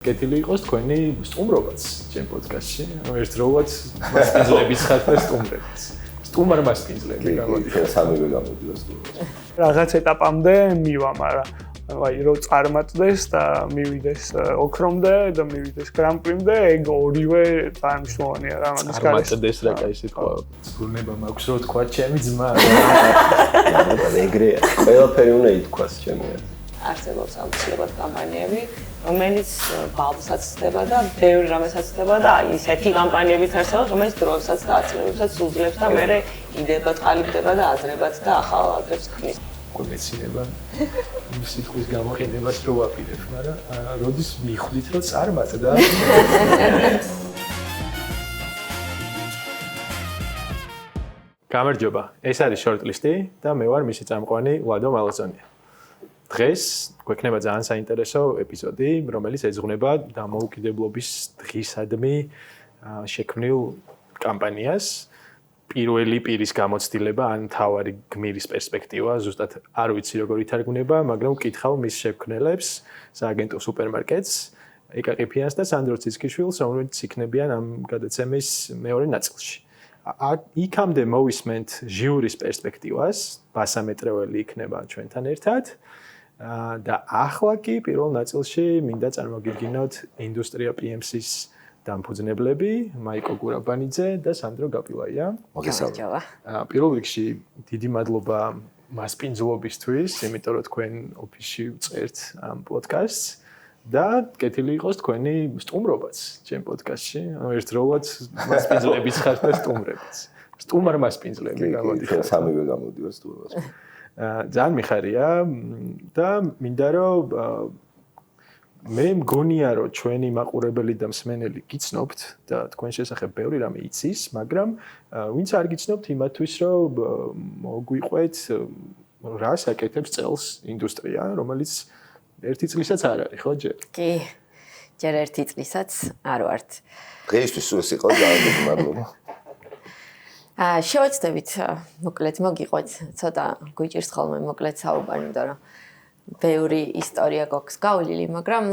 კეთილი იყოს თქვენი სტუმრობაც ჩემ პოდკასტში. ერთდროულად მასპინძლების ხართ და სტუმრებიც. სტუმარ მასპინძლები გამოდიხარ. სამივე გამოდიოს სტუმრობაზე. რაღაც ეტაპამდე მივა, მაგრამ აი რო წარმატდეს და მივიდეს ოქრომდე და მივიდეს გრან-პრიმდე, ეგ ორივე წარმშოვანია რა მაგის გარშემო. წარმატდეს რა კაი სიტყვა. ზრუნება მაქვს რო თქვა ჩემი ძმა. ეგრეა. ყველაფერი უნდა ითქვას ჩემია. არსებობს აუცილებლად კამპანიები, რომელიც ბალბსაც ხდება და ბევრი რამესაც ხდება და ისეთი კამპანიებიც არსებობს, რომელიც დროსაც და აწმებებსაც უძლებს და მერე იდეებად ყალიბდება და აზრებად და ახალ აზრებს ქმნის. კონექციება სიტყვის გამოყენებას რო ვაპირებ, მაგრამ როდის მიხვდით რომ წარმატდა? გამარჯობა, ეს არის შორტლისტი და მე ვარ მისი წამყვანი ლადო მალაზონია. დღეს გვექნება ძალიან საინტერესო ეპიზოდი, რომელიც ეძღვნება დამოუკიდებლობის დღისადმი შექმნილ კამპანიას. პირველი პირის გამოცდილება ან თავარი გმირის პერსპექტივა, ზუსტად არ ვიცი როგორ ითარგმნება, მაგრამ ვკითხავ მის შექმნელებს, სააგენტო სუპერმარკეტს, ეკაყიფიანს და სანდრო ციცქიშვილს, რომლებიც იქნებიან ამ გადაცემის მეორე ნაწილში. იქამდე მოვისმენთ ჟიურის პერსპექტივას, ბასამეტრეველი იქნება ჩვენთან ერთად. და ახლა კი პირველ ნაწილში მინდა წარმოგიდგინოთ ინდუსტრია PMC-ის დამფუძნებლები, მაიკო გურაბანიძე და სანდრო გაპილაია. მოგესალმებით. პირველ რიგში დიდი მადლობა მასპინძლობისთვის, იმიტომ რომ თქვენ ოფისში ვწერთ ამ პოდკასტს და კეთილი იყოს თქვენი სტუმრობაც ჩემ პოდკასტში. ერთდროულად მასპინძლების ხართ და სტუმრებიც. სტუმარ მასპინძლები გამოდიხარ. სამივე გამოდიოს სტუმრობაზე. ძალიან მიხარია და მინდა რომ მე მგონია რომ ჩვენი მაყურებელი და მსმენელი გიცნობთ და თქვენ შესახებ ბევრი რამე იცის, მაგრამ ვინც არ გიცნობთ იმათვის რომ მოგვიყვეთ რას აკეთებს წელს ინდუსტრია, რომელიც ერთი წლისაც არ არის, ხო ჯერ? კი. ჯერ ერთი წლისაც არ ვართ. დღეისთვის სულ ეს იყო ძალიან დიდი მადლობა. შევეცდებით მოკლედ მოგიყვეთ, ცოტა გვიჭირს ხოლმე მოკლედ საუბარი, იმიტომ რომ ბევრი ისტორია გვაქვს გავლილი, მაგრამ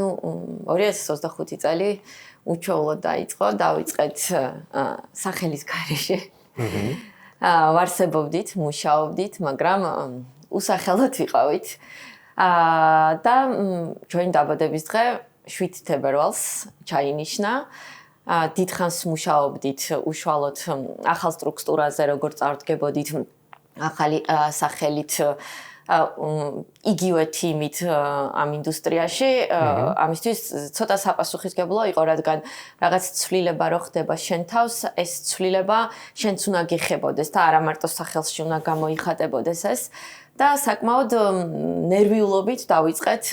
2025 წელი უჩვეულოდ დაიწყო, დავიწყეთ სახელის გარეშე. ვარსებობდით, მუშაობდით, მაგრამ უსახელოდ ვიყავით. და ჩვენი დაბადების დღე 7 თებერვალს ჩაინიშნა. დიდხანს მუშაობდით უშუალოდ ახალ სტრუქტურაზე, როგორ წარდგებოდით ახალი სახელით იგივე თიმით ამ ინდუსტრიაში, ამისთვის ცოტა საპასუხისმგებლო იყო, რადგან რაღაც ცვლილება რო ხდება შენ თავს, ეს ცვლილება შენც უნდა გიხებოდეს და არა მარტო სახელში უნდა გამოიხატებოდეს ეს და საკმაოდ ნერვიულობით დავიწყეთ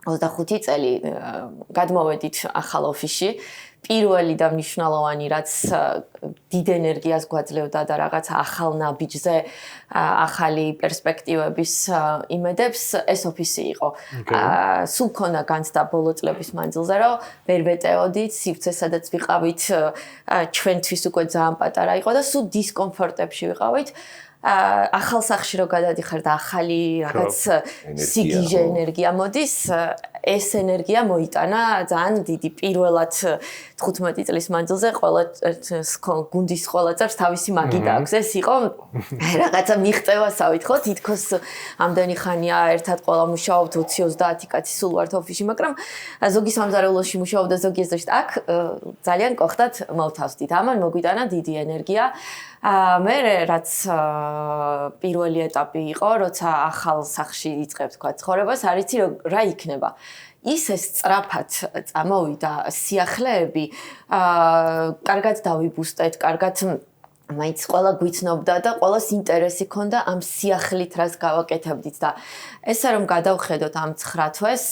2025 წელი გადმოვედით ახალ ოფისში. პირველი და მნიშვნელოვანი, რაც დიდ ენერგიას გვაძლევდა და რაღაც ახალ ნაბიჯზე ახალი პერსპექტივების იმედებს, ეს ოფისი იყო. სულ ქონა განცდა ბოლო წლების მანძილზე, რომ ვერ ვეტეოდით სივრცე, სადაც ვიყავით, ჩვენთვის უკვე ძალიან პატარა იყო და სულ დისკომფორტებში ვიყავით. ახალ სახლში რო გადადიხარ და ახალი რაღაც სიგიჟე ენერგია მოდის, ეს ენერგია მოიტანა ძალიან დიდი. პირველად 15 წლის მანძილზე ყველა გუნდის ყველა წევრს თავისი მაგი დააქვს. ეს იყო რაღაცა მიღწევასავით, ხო? თითქოს ამდენი ხანია ერთად ყველა მუშაობთ, 20-30 კაცი სულ ვართ ოფისში, მაგრამ ზოგი სამზარეულოში მუშაობდა, ზოგი ზუსტად აქ ძალიან კოხდათ მოვთავსდით. ამან მოგვიტანა დიდი ენერგია. მე რაც პირველი ეტაპი იყო, როცა ახალ სახლში იწყებ თქვა ცხოვრებას, არ იცი რა იქნება. ისე სწრაფად წამოვიდა სიახლეები, კარგად დავიბუსტეთ, კარგად მაინც ყველა გვიცნობდა და ყველას ინტერესი ჰქონდა ამ სიახლით რას გავაკეთებდით და ესა რომ გადავხედოთ ამ 9 თვეს,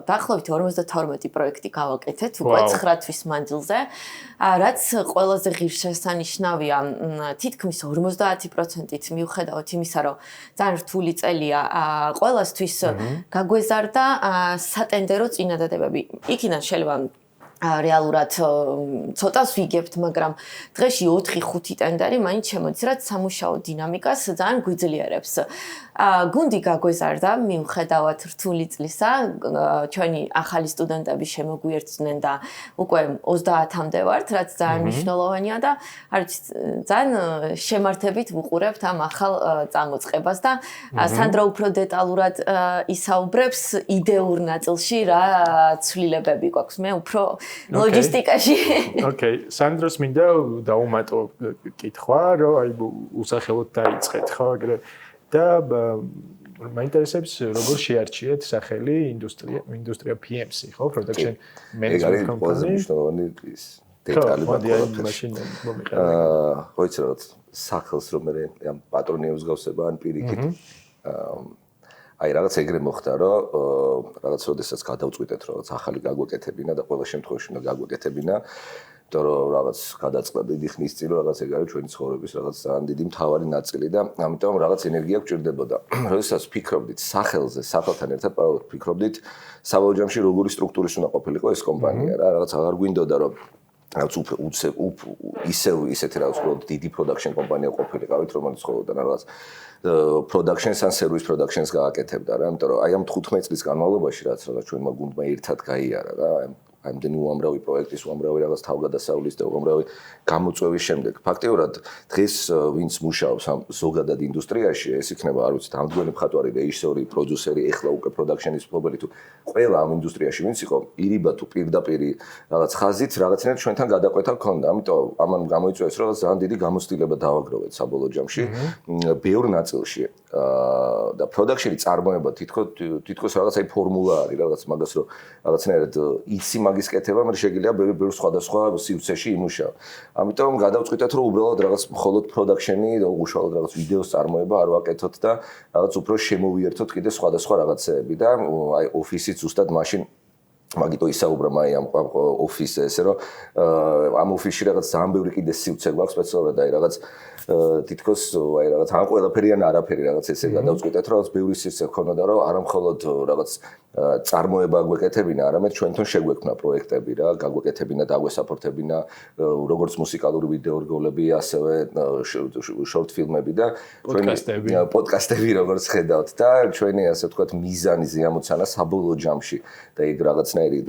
დაახლოებით 52 პროექტი გავაკეთეთ უკვე 9 თვის მანძილზე, რაც ყველაზე ღირსშესანიშნავია, თითქმის 50%-ით მიუხედავად იმისა, რომ ძალიან რთული წელია, ყველასთვის გაგვეზარდა სატენდერო წინადადებები. იქიდან შეიძლება რეალურად ცოტას ვიგებთ, მაგრამ დღეში 4-5 ტენდერი მაინც შემოდის, რაც სამუშაო დინამიკას ძალიან გვიძლიერებს. გუნდი გაგვეზარდა მიუხედავად რთული წლისა, ჩვენი ახალი სტუდენტები შემოგვიერთდნენ და უკვე 30-მდე ვართ, რაც ძალიან მნიშვნელოვანია და არის ძალიან შემართებით ვუყურებთ ამ ახალ წამოწყებას და სანდრა უფრო დეტალურად ისაუბრებს იდეურ ნაწილში რა ცვლილებები გვაქვს. მე უფრო ლოჯისტიკაში. ოკეი, სანდროს მინდა დაუმატო კითხვა, რომ აი უსახელოდ დაიწყეთ, ხო, ეგრე და მაინტერესებს როგორ შეარჩიეთ სახელი ინდუსტრია PMC, ხო, production management company. ის დეტალი მაშინ მომიყარა. ხო იცი რაღაც სახელს რომ მე ამ პატრონიებს გავსება ან პირიქით. აი რაღაც ეგრე მოხდა რომ რაღაც შესაძაც გადავწყვიტეთ რომ რაღაც ახალი გაგვეკეთებინა და ყველა შემთხვევაში უნდა გაგვეკეთებინა. იმიტომ რომ რაღაც გადაწყდა დიდი ხნის წინ რაღაც ეგ არის ჩვენი ცხოვრების რაღაც ძალიან დიდი მთავარი ნაწილი და ამიტომ რაღაც ენერგია გვჭირდებოდა. როდესაც ფიქრობდით სახელზე, სახელთან ერთად ფიქრობდით საბოლოო ჯამში როგორი სტრუქტურის უნდა ყოფილიყო ეს კომპანია რა, რაღაც აღარ გვინდოდა რომ რაც ისეთი რაღაც დიდი production კომპანია ყოფილიყავით, რომელიც ხოლმე რაღაც productions ან service productions გააკეთებდა რა, იმიტომ რომ აი ამ 15 წლის განმავლობაში რაც ჩვენმა გუნდმა ერთად გაიარა რა, ამდენი უამრავი პროექტის, უამრავი რაღაც თავგადასავლის და უამრავი გამოწვევის შემდეგ. ფაქტიურად დღეს ვინც მუშაობს ამ ზოგადად ინდუსტრიაში, ეს იქნება, არ ვიცი, დამდგენი მხატვარი, რეჟისორი, პროდიუსერი, ეხლა უკვე production-ის მფლობელი თუ ყველა ამ ინდუსტრიაში ვინც იყო, ირიბა თუ პირდაპირი რაღაც ხაზით, რაღაცნაირად ჩვენთან გადაყვეთა გქონდა. ამიტომ ამან გამოიწვევს, რომ ძალიან დიდი გამოცდილება დავაგროვეთ საბოლოო ჯამში, ბევრ ნაწილში. და production-ი წარმოება თითქოს რაღაც აი ფორმულა არის, რაღაც მაგას რომ რაღაცნაირად იცი მაგის კეთება, მაგრამ შეგიძლია ბევრ სხვადასხვა სივრცეში იმუშაო. ამიტომ გადავწყვიტეთ, რომ უბრალოდ რაღაც მხოლოდ production-ი და უშუალოდ რაღაც ვიდეოს წარმოება არ ვაკეთოთ და რაღაც უფრო შემოვიერთოთ კიდე სხვადასხვა რაღაცეები და აი ოფისით ზუსტად მაშინ მაგიტო ისაუბრა მაი ამ ოფისზე ესე რომ ამ ოფისში რაღაც ძალიან ბევრი კიდე სივრცე გვაქვს სპეციალურად აი რაღაც თითქოს აი რაღაც ან ყველაფერი ან არაფერი რაღაც ესე გადავწყვიტეთ რომ რაღაც ბევრი სივრცე გქონოდა რომ არა მხოლოდ რაღაც წარმოება გვეკეთებინა, არამედ ჩვენთან შეგვექმნა პროექტები რა, გაგვეკეთებინა და აგვესაპორტებინა როგორც მუსიკალური ვიდეო რგოლები, ასევე შორტ ფილმები და პოდკასტები როგორც ხედავთ და ჩვენი ასე ვთქვათ მიზანი ზემოცანა საბოლოო ჯამში და ეგ რაღაცნაირი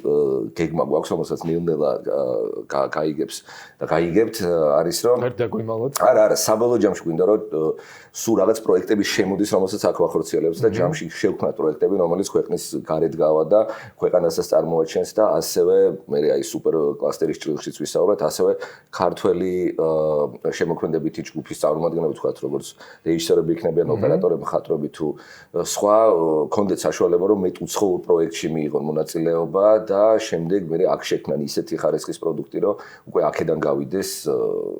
გეგმა გვაქვს, რომელსაც ნელ-ნელა გაიგებს და გაიგებთ არის რომ არა, საბოლოო ჯამში გვინდა რომ სულ რაღაც პროექტები შემოდის, რომელსაც აქ ვახორციელებს და ჯამში შევქმნათ პროექტები, რომელიც ქვეყნის გარეთ გავა და ქვეყანასაც წარმოაჩენს და ასევე მე აი სუპერ კლასტერის ჭრილშიც ვისაუბრეთ, ასევე ქართველი შემოქმედებითი ჯგუფის წარმომადგენლები თქვათ, როგორც რეჟისორები იქნებიან, ოპერატორები, მხატვრები თუ სხვა, კონდეთ საშუალება რომ მეტ უცხოურ პროექტში მიიღონ მონაწილეობა და შემდეგ მე აქ შექმნან ისეთი ხარისხის პროდუქტი, რომ უკვე აქედან გავიდეს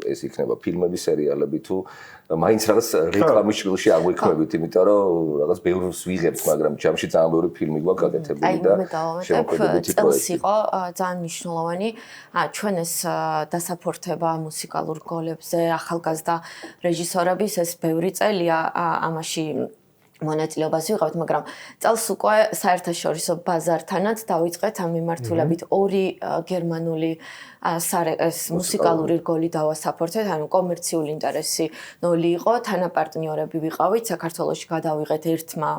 ეს იქნება ფილმები, სერიალები თუ მაინც რაღაც რეკლამის ჭრილში აღვიქმებით, იმიტომ რომ რაღაც ბევრს ვიღებთ, მაგრამ ჯამში ძალიან ბევრი ფილმი გვაქვს გაკეთებული და შემოქმედებითი პროექტი. იყო ძალიან მნიშვნელოვანი ჩვენ ეს დასაპორტება მუსიკალურ რგოლებზე, ახალგაზრდა რეჟისორების ეს ბევრი წელია ამაში მონაწილეობას ვიღავთ, მაგრამ წელს უკვე საერთაშორისო ბაზართანაც დავიწყეთ ამ მიმართულებით ორი გერმანული მუსიკალური რგოლი დავასაპორტეთ, ანუ კომერციული ინტერესი ნოლი იყო, თანაპარტნიორები ვიყავით, საქართველოში გადავიღეთ ერთმა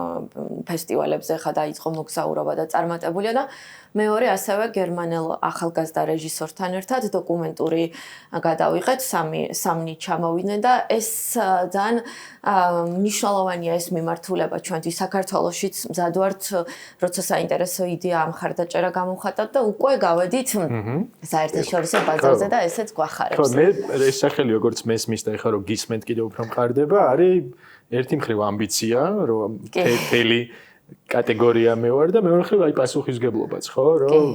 ფესტივალებზე, ხა დაიწყო მოგზაურობა და წარმატებულია და მეორე ასევე გერმანელ ახალგაზრდა რეჟისორთან ერთად დოკუმენტური გადავიღეთ, სამნი ჩამოვიდნენ და ეს ძალიან მნიშვნელოვანია ეს მიმართულება ჩვენთვის საქართველოშიც მზად ვართ, როცა საინტერესო იდეა ამ ხარდაჭერა გამოვხატავთ და უკვე გავედით საერთაშორისო ბაზარზე და ესეც გვახარებს. ხო, მე ეს სახელი როგორც მესმის და ეხლა რომ გისმენთ კიდევ უფრო მყარდება, არის ერთი მხრივ ამბიცია, რომ თელი კატეგორია მე ვარ და მეორე მხრივ აი პასუხისგებლობაც, ხო, რომ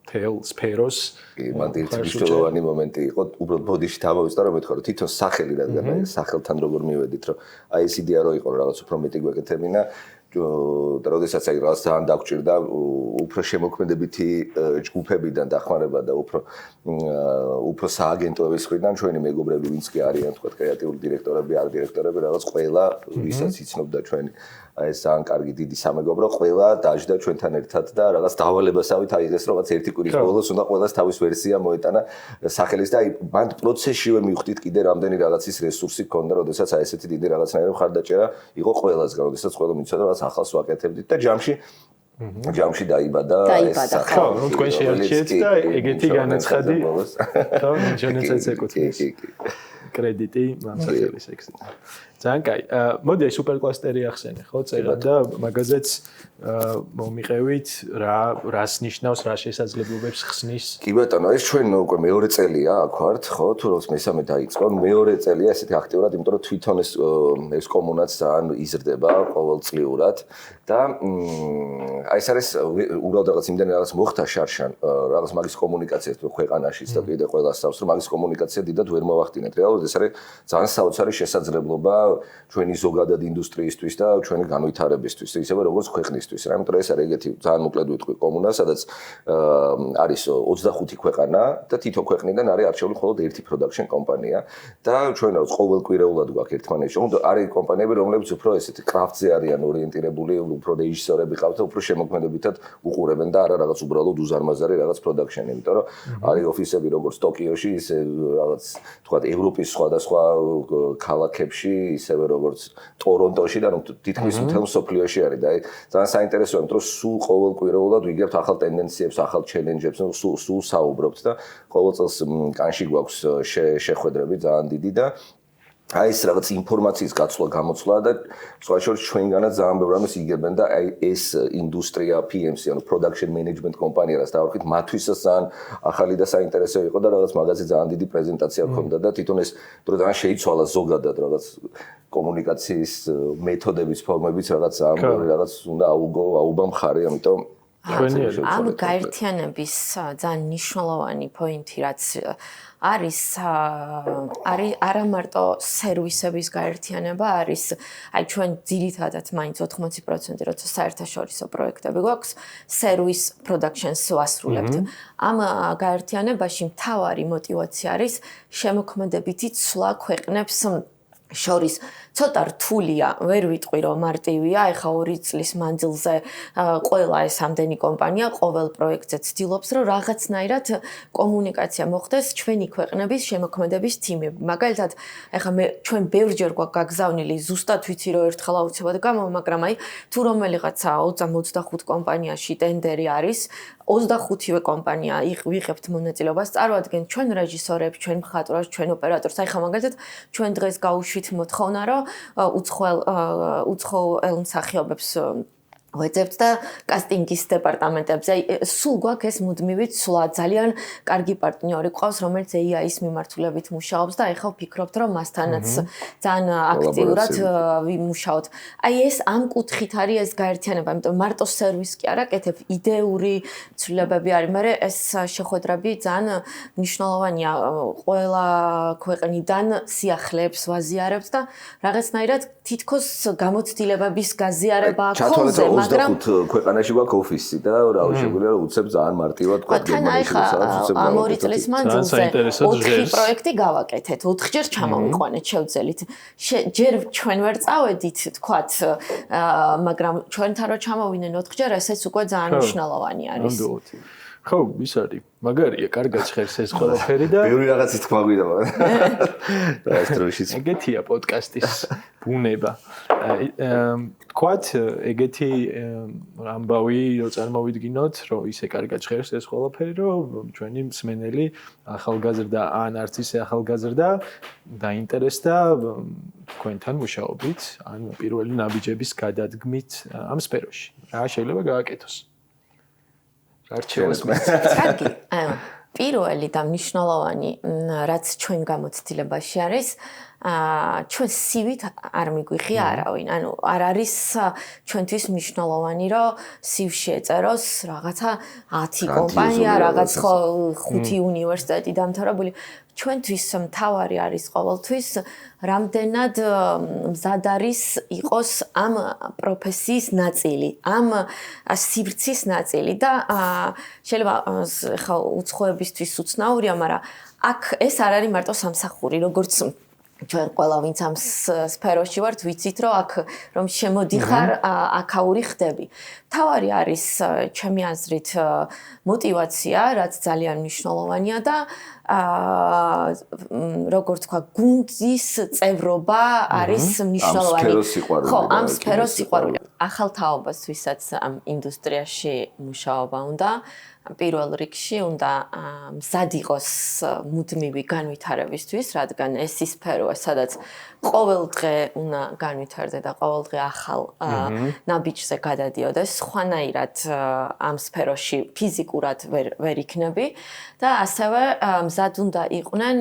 თელ სფეროს მან ერთი მნიშვნელოვანი მომენტი იყო, უბრალოდ ბოდიში დავავიწყდა რომ მეთქვა რომ თვითონ სახელი რადგან სახელთან როგორ მივედით რომ აი ეს იდეა რო იყო რომ რაღაც უფრო მეტი გვეკეთებინა და როდესაც აი რაღაც ძალიან დაგჭირდა უფრო შემოქმედებითი ჯგუფებიდან დახმარება და უფრო სააგენტოების მხრიდან ჩვენი მეგობრები ვინც კი არიან თქვა კრეატიული დირექტორები, ართ დირექტორები რაღაც ყველა ვისაც იცნობდა ჩვენი აი ეს ძალიან კარგი დიდი სამეგობრო ყველა დაждდა ჩვენთან ერთად და რაღაც დავალებასავით აიღეს რაღაც ერთი კვირის ბოლოს უნდა ყველას თავის ვერსია მოეტანა სახელის და აი მან პროცესშივე მივხვდით კიდე რამდენი რაღაცის რესურსი ქონდა, როდესაც აი ესეთი დიდი რაღაცნაირი მხარდაჭერა იყო ყველასგან, როდესაც ყველა მიცოდა რაღაც ახალს ვაკეთებდით და ჯამში დაიბადა ეს ხო, ნუ თქვენ შეარჩიეთ და ეგეთი განაცხადი ხო, ჯონეცაც ეკუთვნის კრედიტი მომსახურის ექსი. ძალიან კაი. მოდი აი სუპერკლასტერი ახსენე, ხო, წერა და მაგაზეც მომიყევით რას ნიშნავს, რა შესაძლებლობებს ხსნის. კი ბატონო, ეს ჩვენ უკვე მეორე წელია აქ ვართ, ხო, თუ როგორც მესამე დაიწყო, მეორე წელია ესეთი აქტიურად, იმიტომ რომ თვითონ ეს კომუნაც ძალიან იზრდება ყოველწლიურად და აი ეს არის უბრალოდ რაღაც იმდენი რაღაც მოხდა შარშან, რაღაც მაგის კომუნიკაცია თუ ქვეყანაშიც და კიდე ყველა სწავს, რომ მაგის კომუნიკაცია დიდად ვერ მოვახდინეთ. რეალურად ეს არის ძალიან საოცარი შესაძლებლობა ჩვენი ზოგადად ინდუსტრიისთვის და ჩვენი განვითარებისთვის, ისევე როგორც ქვეყნისთვის. რა, იმიტომ რომ ეს არის ეგეთი ძალიან მოკლედ ვიტყვი კომუნა, სადაც არის 25 ქვეყანა და თითო ქვეყნიდან არის არჩეული მხოლოდ ერთი production კომპანია და ჩვენ რაღაც ყოველკვირეულად გვაქვს ერთმანეთში. არის კომპანიები, რომლებიც უფრო ესეთი კრაფტზე არიან ორიენტირებული, უფრო რეჟისორები ყავთ და უფრო შემოქმედებითად უყურებენ და არა რაღაც უბრალოდ უზარმაზარი რაღაც production-ი, იმიტომ რომ არის ოფისები როგორც ტოკიოში, ისე რაღაც თქვა ევროპის სხვადასხვა ქალაქებში, ისევე როგორც ტორონტოში და თითქმის მთელ მსოფლიოში არის და აი ძალიან საინტერესოა, იმიტომ რომ სულ ყოველკვირეულად ვიგებთ ახალ ტენდენციებს, ახალ ჩელენჯებს, სულ საუბრობთ და ყოველ წელს კანში გვაქვს შეხვედრები ძალიან დიდი და აი ეს რაღაც ინფორმაციის გაცვლა გამოცვლა და სხვა შორის ჩვენგანაც ძალიან ბევრ რამეს იგებენ და აი ეს ინდუსტრია PMC ანუ production management კომპანია რაც დავარქით მათთვისაც ძალიან ახალი და საინტერესო იყო და რაღაც მაგაზე ძალიან დიდი პრეზენტაცია ჰქონდა და თვითონ ეს ძალიან შეიცვალა ზოგადად რაღაც კომუნიკაციის მეთოდების ფორმებიც რაღაც ძალიან ბევრი რაღაც უნდა აუბა მხარი, ამიტომ ამ გაერთიანების ძალიან მნიშვნელოვანი პოინტი რაც არის არა მარტო სერვისების გაერთიანება, არის აი ჩვენ ძირითადად მაინც 80% როცა საერთაშორისო პროექტები გვაქვს, სერვის პროდაქშენს ვასრულებთ. ამ გაერთიანებაში მთავარი мотиваცია არის შემოქმედებითი ცვლა ქვეყნებს შორის ცოტა რთულია, ვერ ვიტყვი რომ მარტივია, ეხა 2 წლის მანძილზე ყველა ეს ამდენი კომპანია ყოველ პროექტზე ცდილობს, რომ რაღაცნაირად კომუნიკაცია მოხდეს ჩვენი ქვეყნების შემოქმედების თიმები. მაგალითად, ეხა ჩვენ ბევრჯერ გვაქვს გაგზავნილი, ზუსტად ვიცი რომ ერთხელ აუცილებლად გამოვა, მაგრამ აი თუ რომელიღაცა 25 კომპანიაში ტენდერი არის, 25-ვე კომპანია ვიღებთ მონაწილეობას, წარმოადგენთ ჩვენ რეჟისორებს, ჩვენ მხატვრებს, ჩვენ ოპერატორს. აი ხა მაგალითად ჩვენ დღეს გავუშვით მოთხოვნა, რომ უცხოელ მსახიობებს ვეძებთ და კასტინგის დეპარტამენტებზე. აი სულ გვაქვს ეს მუდმივი ცვლა, ძალიან კარგი პარტნიორი ყავს, რომელიც AI-ის მიმართულებით მუშაობს და ეხლა ვფიქრობთ, რომ მასთანაც ძალიან აქტიურად ვიმუშაოთ. აი ეს ამ კუთხით არის ეს გაერთიანება, იმიტომ მარტო სერვისი კი არ აკეთებ, იდეური ცვლილებები არის, მაგრამ ეს შეხვედრები ძალიან მნიშვნელოვანია ყველა ქვეყნიდან სიახლეებს ვაზიარებთ და რაღაცნაირად თითქოს გამოცდილებების გაზიარება აქვს. 25 ქვეყანაში გვაქვს ოფისი და რაო შეგვიძლია რომ უცებ ძალიან მარტივად თქვა გერმანიაში სადაც უცებ ამ 2 წლის მანძილზე 4 პროექტი გავაკეთეთ, 4-ჯერ ჩამოვიყვანეთ, შევძელით. ჯერ ჩვენ ვერ წავედით, თქვათ, მაგრამ ჩვენთან რო ჩამოვიდნენ 4-ჯერ, ესეც უკვე ძალიან მნიშვნელოვანი არის. ხო, ის არის. მაგარია, კარგად ჟღერს ეს ყველაფერი და ბევრი რაღაცის თქმა გვინდა მაგრამ და ეს დროშიც ეგეთია პოდკასტის ბუნება. თქვათ, ეგეთი ამბავი რო წარმოვიდგინოთ, რომ ისე კარგად ჟღერს ეს ყველაფერი, რომ ჩვენი მსმენელი ახალგაზრდა ან არც ისე ახალგაზრდა დაინტერესდა თქვენთან მუშაობით, ან პირველი ნაბიჯების გადადგმით ამ სფეროში. რა შეიძლება გააკეთოს? კარგი. პირველი და მნიშვნელოვანი, რაც ჩვენ გამოცდილებაში არის, ჩვენ სივით არ მიგვიღია არავინ. ანუ არ არის ჩვენთვის მნიშვნელოვანი, რომ სივში ეწეროს რაღაცა 10 კომპანია, რაღაც 5 უნივერსიტეტი დამთავრებული. ჩვენთვის მთავარი არის ყოველთვის რამდენად მზად არის იყოს ამ პროფესიის ნაწილი, ამ სივრცის ნაწილი და შეიძლება ხა უცხოებისთვის უცნაურია, მაგრამ აქ ეს არ არის მარტო სამსახური, როგორც ჩვენ ყველა ვინც ამ სფეროში ვართ, ვიცით რომ აქ რომ შემოდიხარ, აქაური ხდები. თავარი არის ჩემი აზრით мотивация, რაც ძალიან მნიშვნელოვანია და როგორ თქვა, გუნდის წევრობა არის მნიშვნელოვანი. ხო, ამ სფეროს სიყვარული. ახალ თაობას, ვისაც ამ ინდუსტრიაში მუშაობა უნდა, პირველ რიგში უნდა მზად იყოს მუდმივი განვითარებისთვის, რადგან ეს ის სფეროა, სადაც ყოველ დღე უნდა განვითარდე და ყოველ დღე ახალ ნაბიჯზე გადადიოდეს. სხვანაირად ამ სფეროში ფიზიკურად ვერ იქნები და ასევე მზად უნდა იყვნენ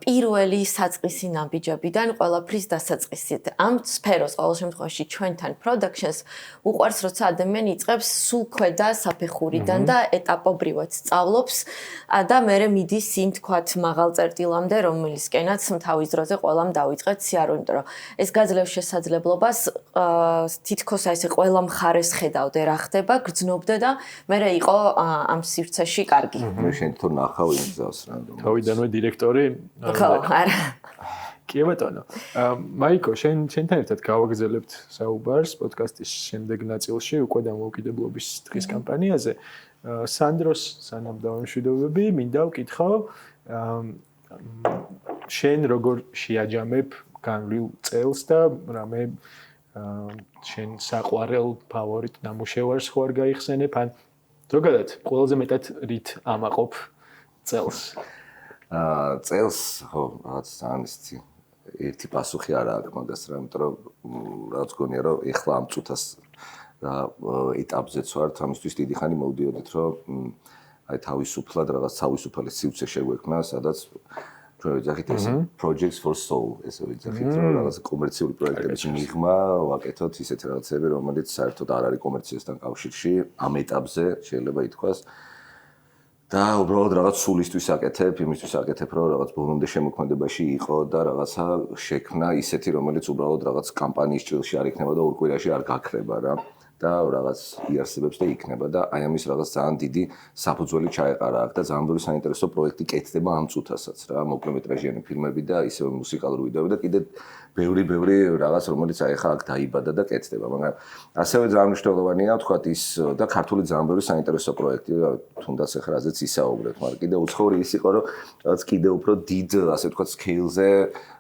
პირველი საწყისი ნაბიჯებიდან ყველაფრის დასაწყისით. ამ სფეროს ყოველ შემთხვევაში ჩვენთან productions უყვარს, როცა ადამიანი იწყებს სულ ქვედა საფეხურიდან და ეტაპობრივად სწავლობს და მერე მიდის იმ თქვათ მაღალ წერტილამდე, რომელისკენაც თავის დროზე ყველამ დაიწყეთ სიარული, იმიტომ რომ ეს გაძლევს შესაძლებლობას თითქოს აი ესე ყველა მხარეს ხედავდე რა ხდება, გრძნობდე და მერე იყო ამ სივრცეში კარგი. შენ თვითონ ნახავ იმ გზას რა. თავიდანვე დირექტორი. ხო, არა. კი ბატონო. მაიკო, შენთან ერთად გავაგრძელებთ საუბარს პოდკასტის შემდეგ ნაწილში უკვე დამოუკიდებლობის დღის კამპანიაზე. სანდროს სანამ დავამშვიდობები, მინდა ვკითხო, შენ როგორ შეაჯამებ განვლილ წელს და რამე შენ საყვარელ ფავორიტ ნამუშევარს ხო არ გაიხსენებ, ან ზოგადად ყველაზე მეტად რით ამაყობ წელს? წელს ხო, რაღაც ძალიან ერთი პასუხი არა აქვს მაგას რა, იმიტომ რომ რაც გონია რომ ეხლა ამ წუთას და ეტაპზეც ვართ, ამისთვის დიდი ხანი მოვდიოდით, რომ აი თავისუფლად რაღაც თავისუფალი სივრცე შეგვექმნა, სადაც ჩვენ ვიძახით ეს projects for soul, ესე ვიძახით, რომ რაღაც კომერციული პროექტების მიღმა ვაკეთოთ ისეთი რაღაცები, რომელიც საერთოდ არ არის კომერციასთან კავშირში, ამ ეტაპზე შეიძლება ითქვას. და უბრალოდ რაღაც სულისთვის აკეთებ, იმისთვის აკეთებ, რომ რაღაც ბოლომდე შემოქმედებაში იყო და რაღაცა შექმნა ისეთი, რომელიც უბრალოდ რაღაც კამპანიის ჭრილში არ იქნება და ორ კვირაში არ გაქრება რა. და რაღაც იარსებებს და იქნება და აი ამის რაღაც ძალიან დიდი საფუძველი ჩაეყარა აქ და ძალიან ბევრი საინტერესო პროექტი კეთდება ამ წუთასაც რა, მოკლემეტრაჟიანი ფილმები და ისევ მუსიკალური ვიდეოები და კიდე ბევრი რაღაც რომელიც აი ხა აქ დაიბადა და კეთდება, მაგრამ ასევე ძალიან მნიშვნელოვანია თქვათ ის და ქართული ძალიან ბევრი საინტერესო პროექტი, თუნდაც ახლა რაზეც ისაუბრეთ, მაგრამ კიდე უცხოური ის იყო, რომ რაღაც კიდე უფრო დიდ, ასე ვთქვათ, scale-ზე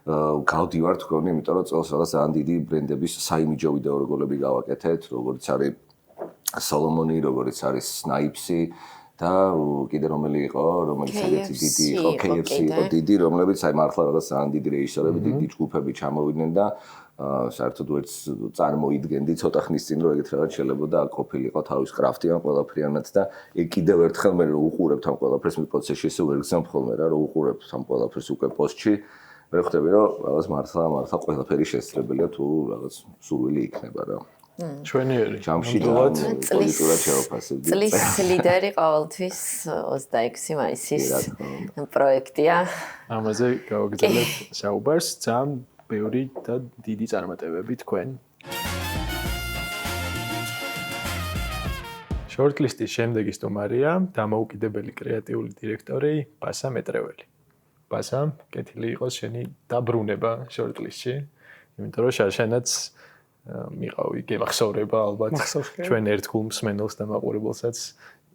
გავდივართ გქონი, იმიტომ რომ წელს რაღაც ძალიან დიდი ბრენდების საიმიჯო ვიდეო როლები გავაკეთეთ, როგორც არის Solomon-ი, როგორც არის Snipes-ი და კიდე რომელი იყო, რომელიც ეგეთი დიდი იყო, KFC იყო დიდი, რომლებიც აი მართლა რაღაც ძალიან დიდი რეჟისორები, დიდი ჯგუფები ჩამოვიდნენ და საერთოდ ვერც წარმოიდგენდი ცოტა ხნის წინ, რომ ეგეთ რაღაც შეიძლება აქ ყოფილიყო თავის კრაფტიან ყველაფრიანად და ეგ კიდევ ერთხელ მე უყურებთ ამ ყველაფერს მე პროცესში ისე ვერ გზამ ხოლმე რა, რომ უყურებთ ამ ყველაფერს უკვე პოსტში მე ხვდები რომ რაღაც მართლა ყველაფერი შესაძლებელია თუ რაღაც სურვილი იქნება რა. ჩვენიერი ჯამში პოლიტურად შევაფასებდი. წლის ლიდერი ყოველთვის 26 მაისის პროექტია. ამაზე გავაგრძელებთ საუბარს, ძალიან ბევრი და დიდი წარმატებები თქვენ. შორტლისტის შემდეგი სტუმარია დამოუკიდებელი კრეატიული დირექტორი ბასა მეტრეველი. ბასა, კეთილი იყოს შენი დაბრუნება შორტლისტში, იმიტომ რომ შარშანაც მიყავი გემახსოვრება ალბათ ჩვენ ერთგულ მსმენელს და მაყურებელსაც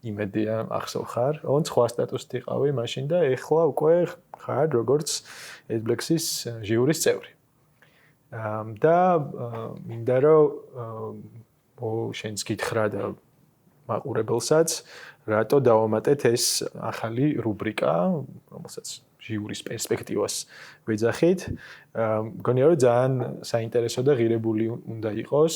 იმედია ახსოვხარ. ოღონდ სხვა სტატუსით იყავი მაშინ და ეხლა უკვე ხარ როგორც Adblexis ჟიურის წევრი. და მინდა რომ შენს გითხრა და მაყურებელსაც რატო დავამატეთ ეს ახალი რუბრიკა, რომელსაც ჟიურის პერსპექტივას ვეძახით. მგონია რომ ძალიან საინტერესო და ღირებული უნდა იყოს.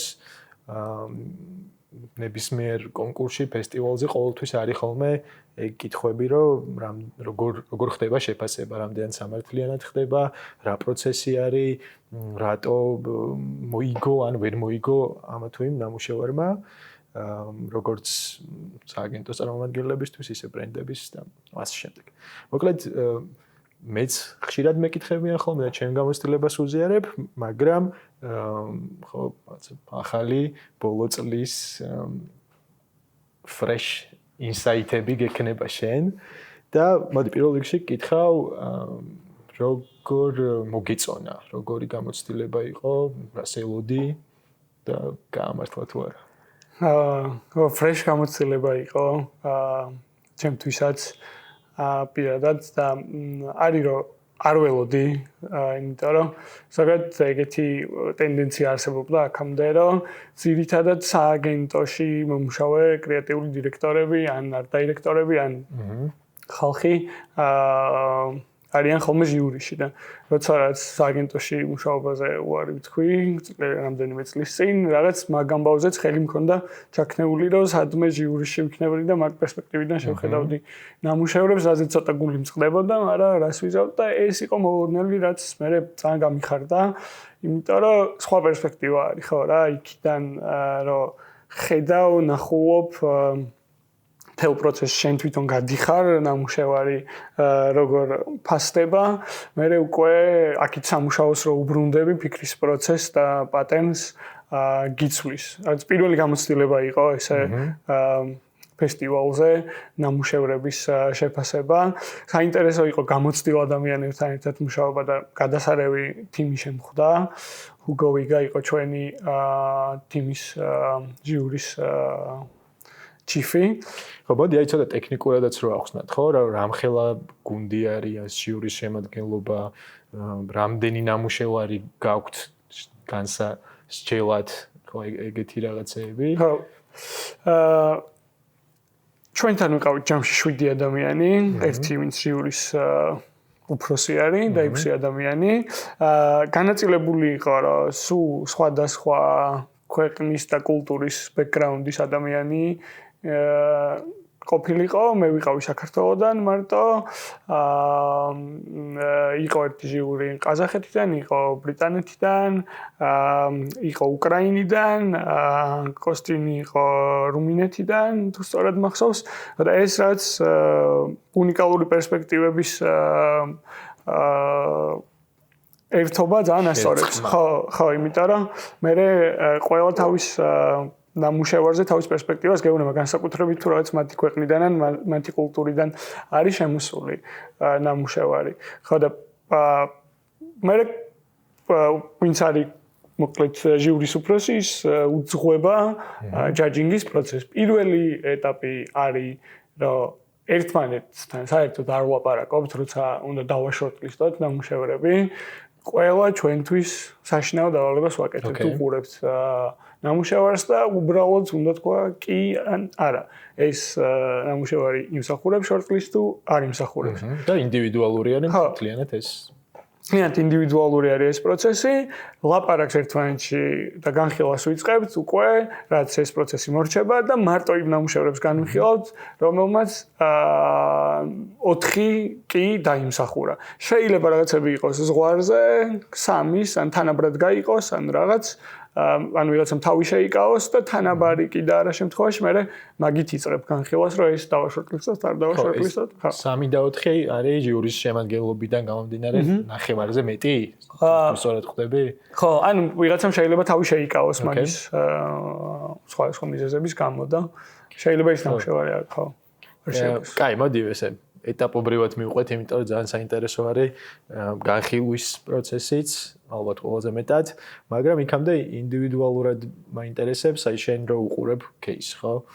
ნებისმიერ კონკურსში, ფესტივალზე ყოველთვის არის ხოლმე ეგ კითხვები, რომ როგორ ხდება შეფასება, რამდენად სამართლიანად ხდება, რა პროცესი არის, რატო მოიგო ან ვერ მოიგო ამა თუ იმ ნამუშევარმა, როგორც სააგენტოს წარმომადგენლებისთვის, ისე ბრენდების და ასე შემდეგ. მოკლედ მეც ხშირად მეკითხებიან ხოლმე და ჩემ გამოცდილებას უზიარებ, მაგრამ ხო, ახალი ბოლო წლის fresh insight-ები გექნება შენ და მოდი პირველ რიგში გკითხავ, როგორ მოგეწონა, როგორი გამოცდილება იყო, რას ელოდი და გაამართლა თუ არა? fresh გამოცდილება იყო, ჩემთვისაც პირადად და არის რომ არ ველოდი, იმიტომ რომ ზოგადად ეგეთი ტენდენცია არსებობდა აქამდე, რომ ძირითადად სააგენტოში მომუშავე კრეატიული დირექტორები ან არდაირექტორები ან ხალხი არიან ხოლმე ჟიურიში და როცა რაც სააგენტოში მუშაობაზე უარი ვთქვი, რამდენიმე წლის წინ, რაღაც მაგ ამბავზეც ხელი მქონდა ჩაქნეული, რომ სადმე ჟიურიში ვიქნებოდი და მაგ პერსპექტივიდან შევხედავდი ნამუშევრებს, რაზეც ცოტა გული მწყდებოდა, მაგრამ რას ვიზავთ და ეს იყო მოულოდნელი, რაც მე ძალიან გამიხარდა, იმიტომ რომ სხვა პერსპექტივა არის, ხო რა, იქიდან რომ ხედავ, ნახულობ თელ პროცესში შენ თვითონ გადიხარ ნამუშევარი როგორ ფასდება მე უკვე აქეთ სამუშაოს რო უბრუნდები ფიქრის პროცესს და პატერნს გიცვლის რაც პირველი გამოცდილება იყო ესე ფესტივალზე ნამუშევრების შეფასება საინტერესო იყო გამოცდილ ადამიანებთან ერთად მუშაობა და გადასარევი თიმი შემხვდა ჰუგო ვიგა იყო ჩვენი თიმის ჟიურის ჩიფი. ხო, მოდი აი ცოტა ტექნიკურადაც რო ახსნათ, ხო, რამხელა გუნდი არის ჟიურის შემადგენლობა, რამდენი ნამუშევარი გაქვთ განსასჯელად, ხო, ეგეთი რაღაცეები. ხო. ჩვენთან ვიყავით ჯამში 7 ადამიანი, ერთი ვინც ჟიურის უფროსი არის და 6 ადამიანი. განაწილებული იყო, რომ სულ სხვადასხვა ქვეყნის და კულტურის ბექგრაუნდის ადამიანი ყოფილიყო, მე ვიყავი საქართველოდან მარტო, იყო ერთი ჟიური ყაზახეთიდან, იყო ბრიტანეთიდან, იყო უკრაინიდან, კოსტინი იყო რუმინეთიდან, თუ სწორად მახსოვს, და ეს რაც უნიკალური პერსპექტივების ერთობა ძალიან ასწორებს. ხო, იმიტომ რომ მე ყველა თავის ნამუშევარზე თავის პერსპექტივას გეუბნება განსაკუთრებით თუ რაღაც მათი ქვეყნიდან ან მათი კულტურიდან არის შემოსული ნამუშევარი. ხო და მე ვინც არის მოკლედ ჟიურის უფროსი ის უძღვება ჯაჯინგის პროცესს. პირველი ეტაპი არის რომ ერთმანეთთან საერთოდ არ ვაპარაკობთ, როცა უნდა დავაშორტლისტოთ ნამუშევრები. ყველა ჩვენთვის საშინაო დავალებას ვაკეთებთ, უყურებთ ნამუშევარს და უბრალოდ უნდა თქვა კი ან არა. ეს ნამუშევარი იმსახურებს შორტლისტს თუ არ იმსახურებს. და ინდივიდუალური არის მთლიანად ეს. მთლიანად ინდივიდუალური არის ეს პროცესი, ლაპარაკს ერთმანეთში და განხილვას ვიწყებთ უკვე, რაც ეს პროცესი მორჩება და მარტო იმ ნამუშევრებს განვიხილავთ, რომელმაც 4 კი დაიმსახურა. შეიძლება რაღაცები იყოს ზღვარზე, 3 ან თანაბრად გაიყოს, ან რაღაც ან ვიღაცამ თავი შეიკავოს და თანაბარი კი და არა შემთხვევაში მე მაგით იწრებ განხილვას, რომ ეს დავაშორტლისტოთ, არ დავაშორტლისტოთ. 3 და 4 არის ჟიურის შემადგენლობიდან გამომდინარე ნახევარზე მეტი? სწორად ხვდები? ხო, ანუ ვიღაცამ შეიძლება თავი შეიკავოს მაგის სხვა მიზეზების გამო და შეიძლება ის ნამუშევარი არ ხო. კაი, მოდი ესე ეტაპობრივად მივყვეთ, იმიტომ რომ ძალიან საინტერესო არის განხილვის პროცესიც, ალბათ ყველაზე მეტად, მაგრამ იქამდე ინდივიდუალურად მაინტერესებს, აი შენ რო უყურებ кейს, ხო?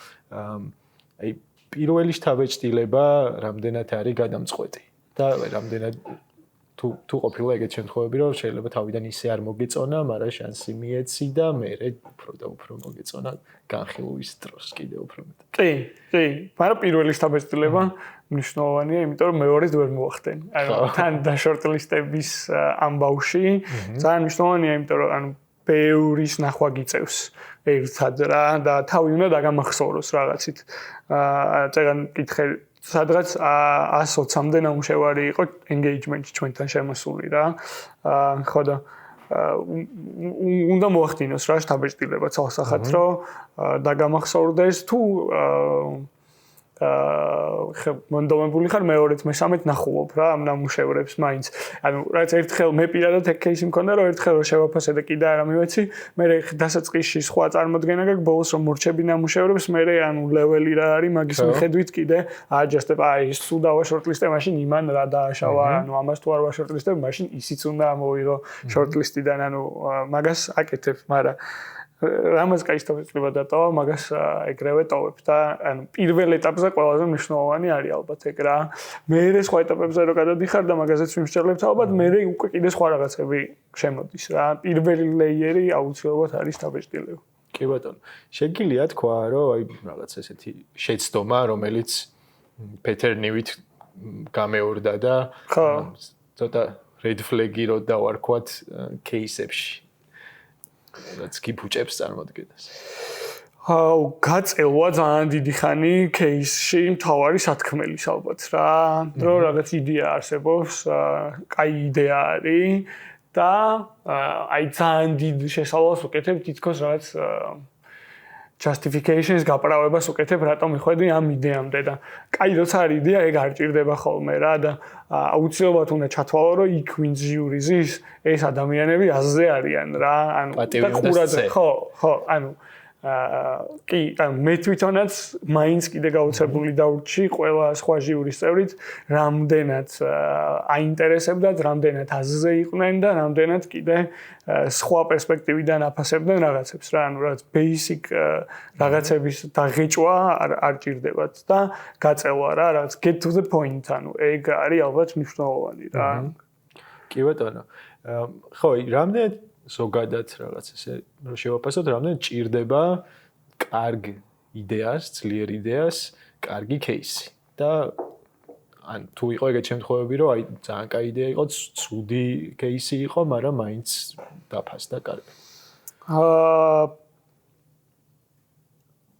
აი პირველი შთაბეჭდილება რამდენად არის გადამწყვეტი და რამდენად თუ ყოფილა ეგეთ შემთხვევები, რომ შეიძლება თავიდან ისე არ მოგეწონა, მაგრამ შანსი მიეცი და მე უფრო და უფრო მოგეწონა განხილვის დროს კიდე უფრო მეტად. კი, მაგრამ პირველი შთაბეჭდილება მნიშვნელოვანია, იმიტომ რომ მეორედ ვერ მოახდენ. ანუ თან დაშორტლისტების ამბავში ძალიან მნიშვნელოვანია, იმიტომ რომ ანუ ბევრის ნახვა გიწევს ერთად რა და თავი უნდა დაგამახსოვროს რაღაცით. წეგან კითხე სადღაც 120-მდე ნამუშევარი იყო engagement-ში ჩვენთან შემოსული რა. ხო და უნდა მოახდინოს რა შთაბეჭდილება ცალსახად რომ დაგამახსოვრდეს თუ მონდომებული ხარ მეორეც მესამეც ნახულობ რა ამ ნამუშევრებს მაინც. ანუ რაც ერთხელ მე პირადად ეგ кейსი მქონდა რომ ერთხელ რომ შევაფასე და კიდე არ ამივეცი, მე დასაწყისში სხვა წარმოდგენა გაქვს ბოლოს რომ მორჩები ნამუშევრებს, მე ანუ ლეველი რა არის მაგის მიხედვით კიდე აჯასტებ, აი ის თუ დავაშორტლისტე, მაშინ იმან რა დააშავა, ანუ ამას თუ არ ვაშორტლისტებ, მაშინ ისიც უნდა ამოვიღო შორტლისტიდან, ანუ მაგას აკეთებ, მაგრამ რამაც კაი სტაბილობა დატოვა, მაგას ეგრევე ტოვებ და ანუ პირველ ეტაპზე ყველაზე მნიშვნელოვანი არის ალბათ ეგ რა. მერე სხვა ეტაპებზე რო გადადიხარ და მაგაზეც ვიმსჯელებთ ალბათ, მერე უკვე კიდე სხვა რაღაცები შემოდის რა. პირველი ლეიერი აუცილებლად არის სტაბილობა. კი ბატონო. შეგიძლია თქვა, რომ აი რაღაც ესეთი შეცდომა, რომელიც pattern-ივით გამეორდა და ცოტა red flag-ი რო დავარქვათ кейსებში. რაც კი ფუჭებს წარმოადგენს. გაწელვა ძალიან დიდი ხანი кейსში მთავარი სათქმელის ალბათ რა. რომ რაღაც იდეა არსებობს, კაი იდეა არის და აი ძალიან დიდ შესავალს უკეთებ თითქოს რაღაც justifications გაправებას უკეთებ რატომ მიხვედი ამ იდეამდე და კაი როცა არის იდეა ეგ არ ჭირდება ხოლმე რა და აუცილებლად უნდა ჩათვალო რომ იქ ვინც ჟიურიზის ეს ადამიანები აზზე არიან რა ანუ და ყურადღება ხო ანუ კი მე თვითონაც მაინც კიდე გაუცებული დავრჩი ყველა სხვა ჟიურის წევრით რამდენად აინტერესებდათ რამდენად აზზე იყვნენ და რამდენად კიდე სხვა პერსპექტივიდან აფასებდნენ რაღაცებს რა ანუ რაც basic რაღაცების დაღეჭვა არ ჭირდებათ და გაწევა რა რაც get to the point ანუ ეგ არის ალბათ მნიშვნელოვანი რა კი ბატონო ხო რამდენად ზოგადად რაღაც ესე რომ შევაფასოთ რამდენად ჭირდება კარგ იდეას, ძლიერ იდეას, კარგი кейსი და ან თუ იყო ეგეთ შემთხვევები რომ აი ძალიან კაი იდეა იყო, ცუდი кейსი იყო, მაგრამ მაინც დაფასდა კარგი.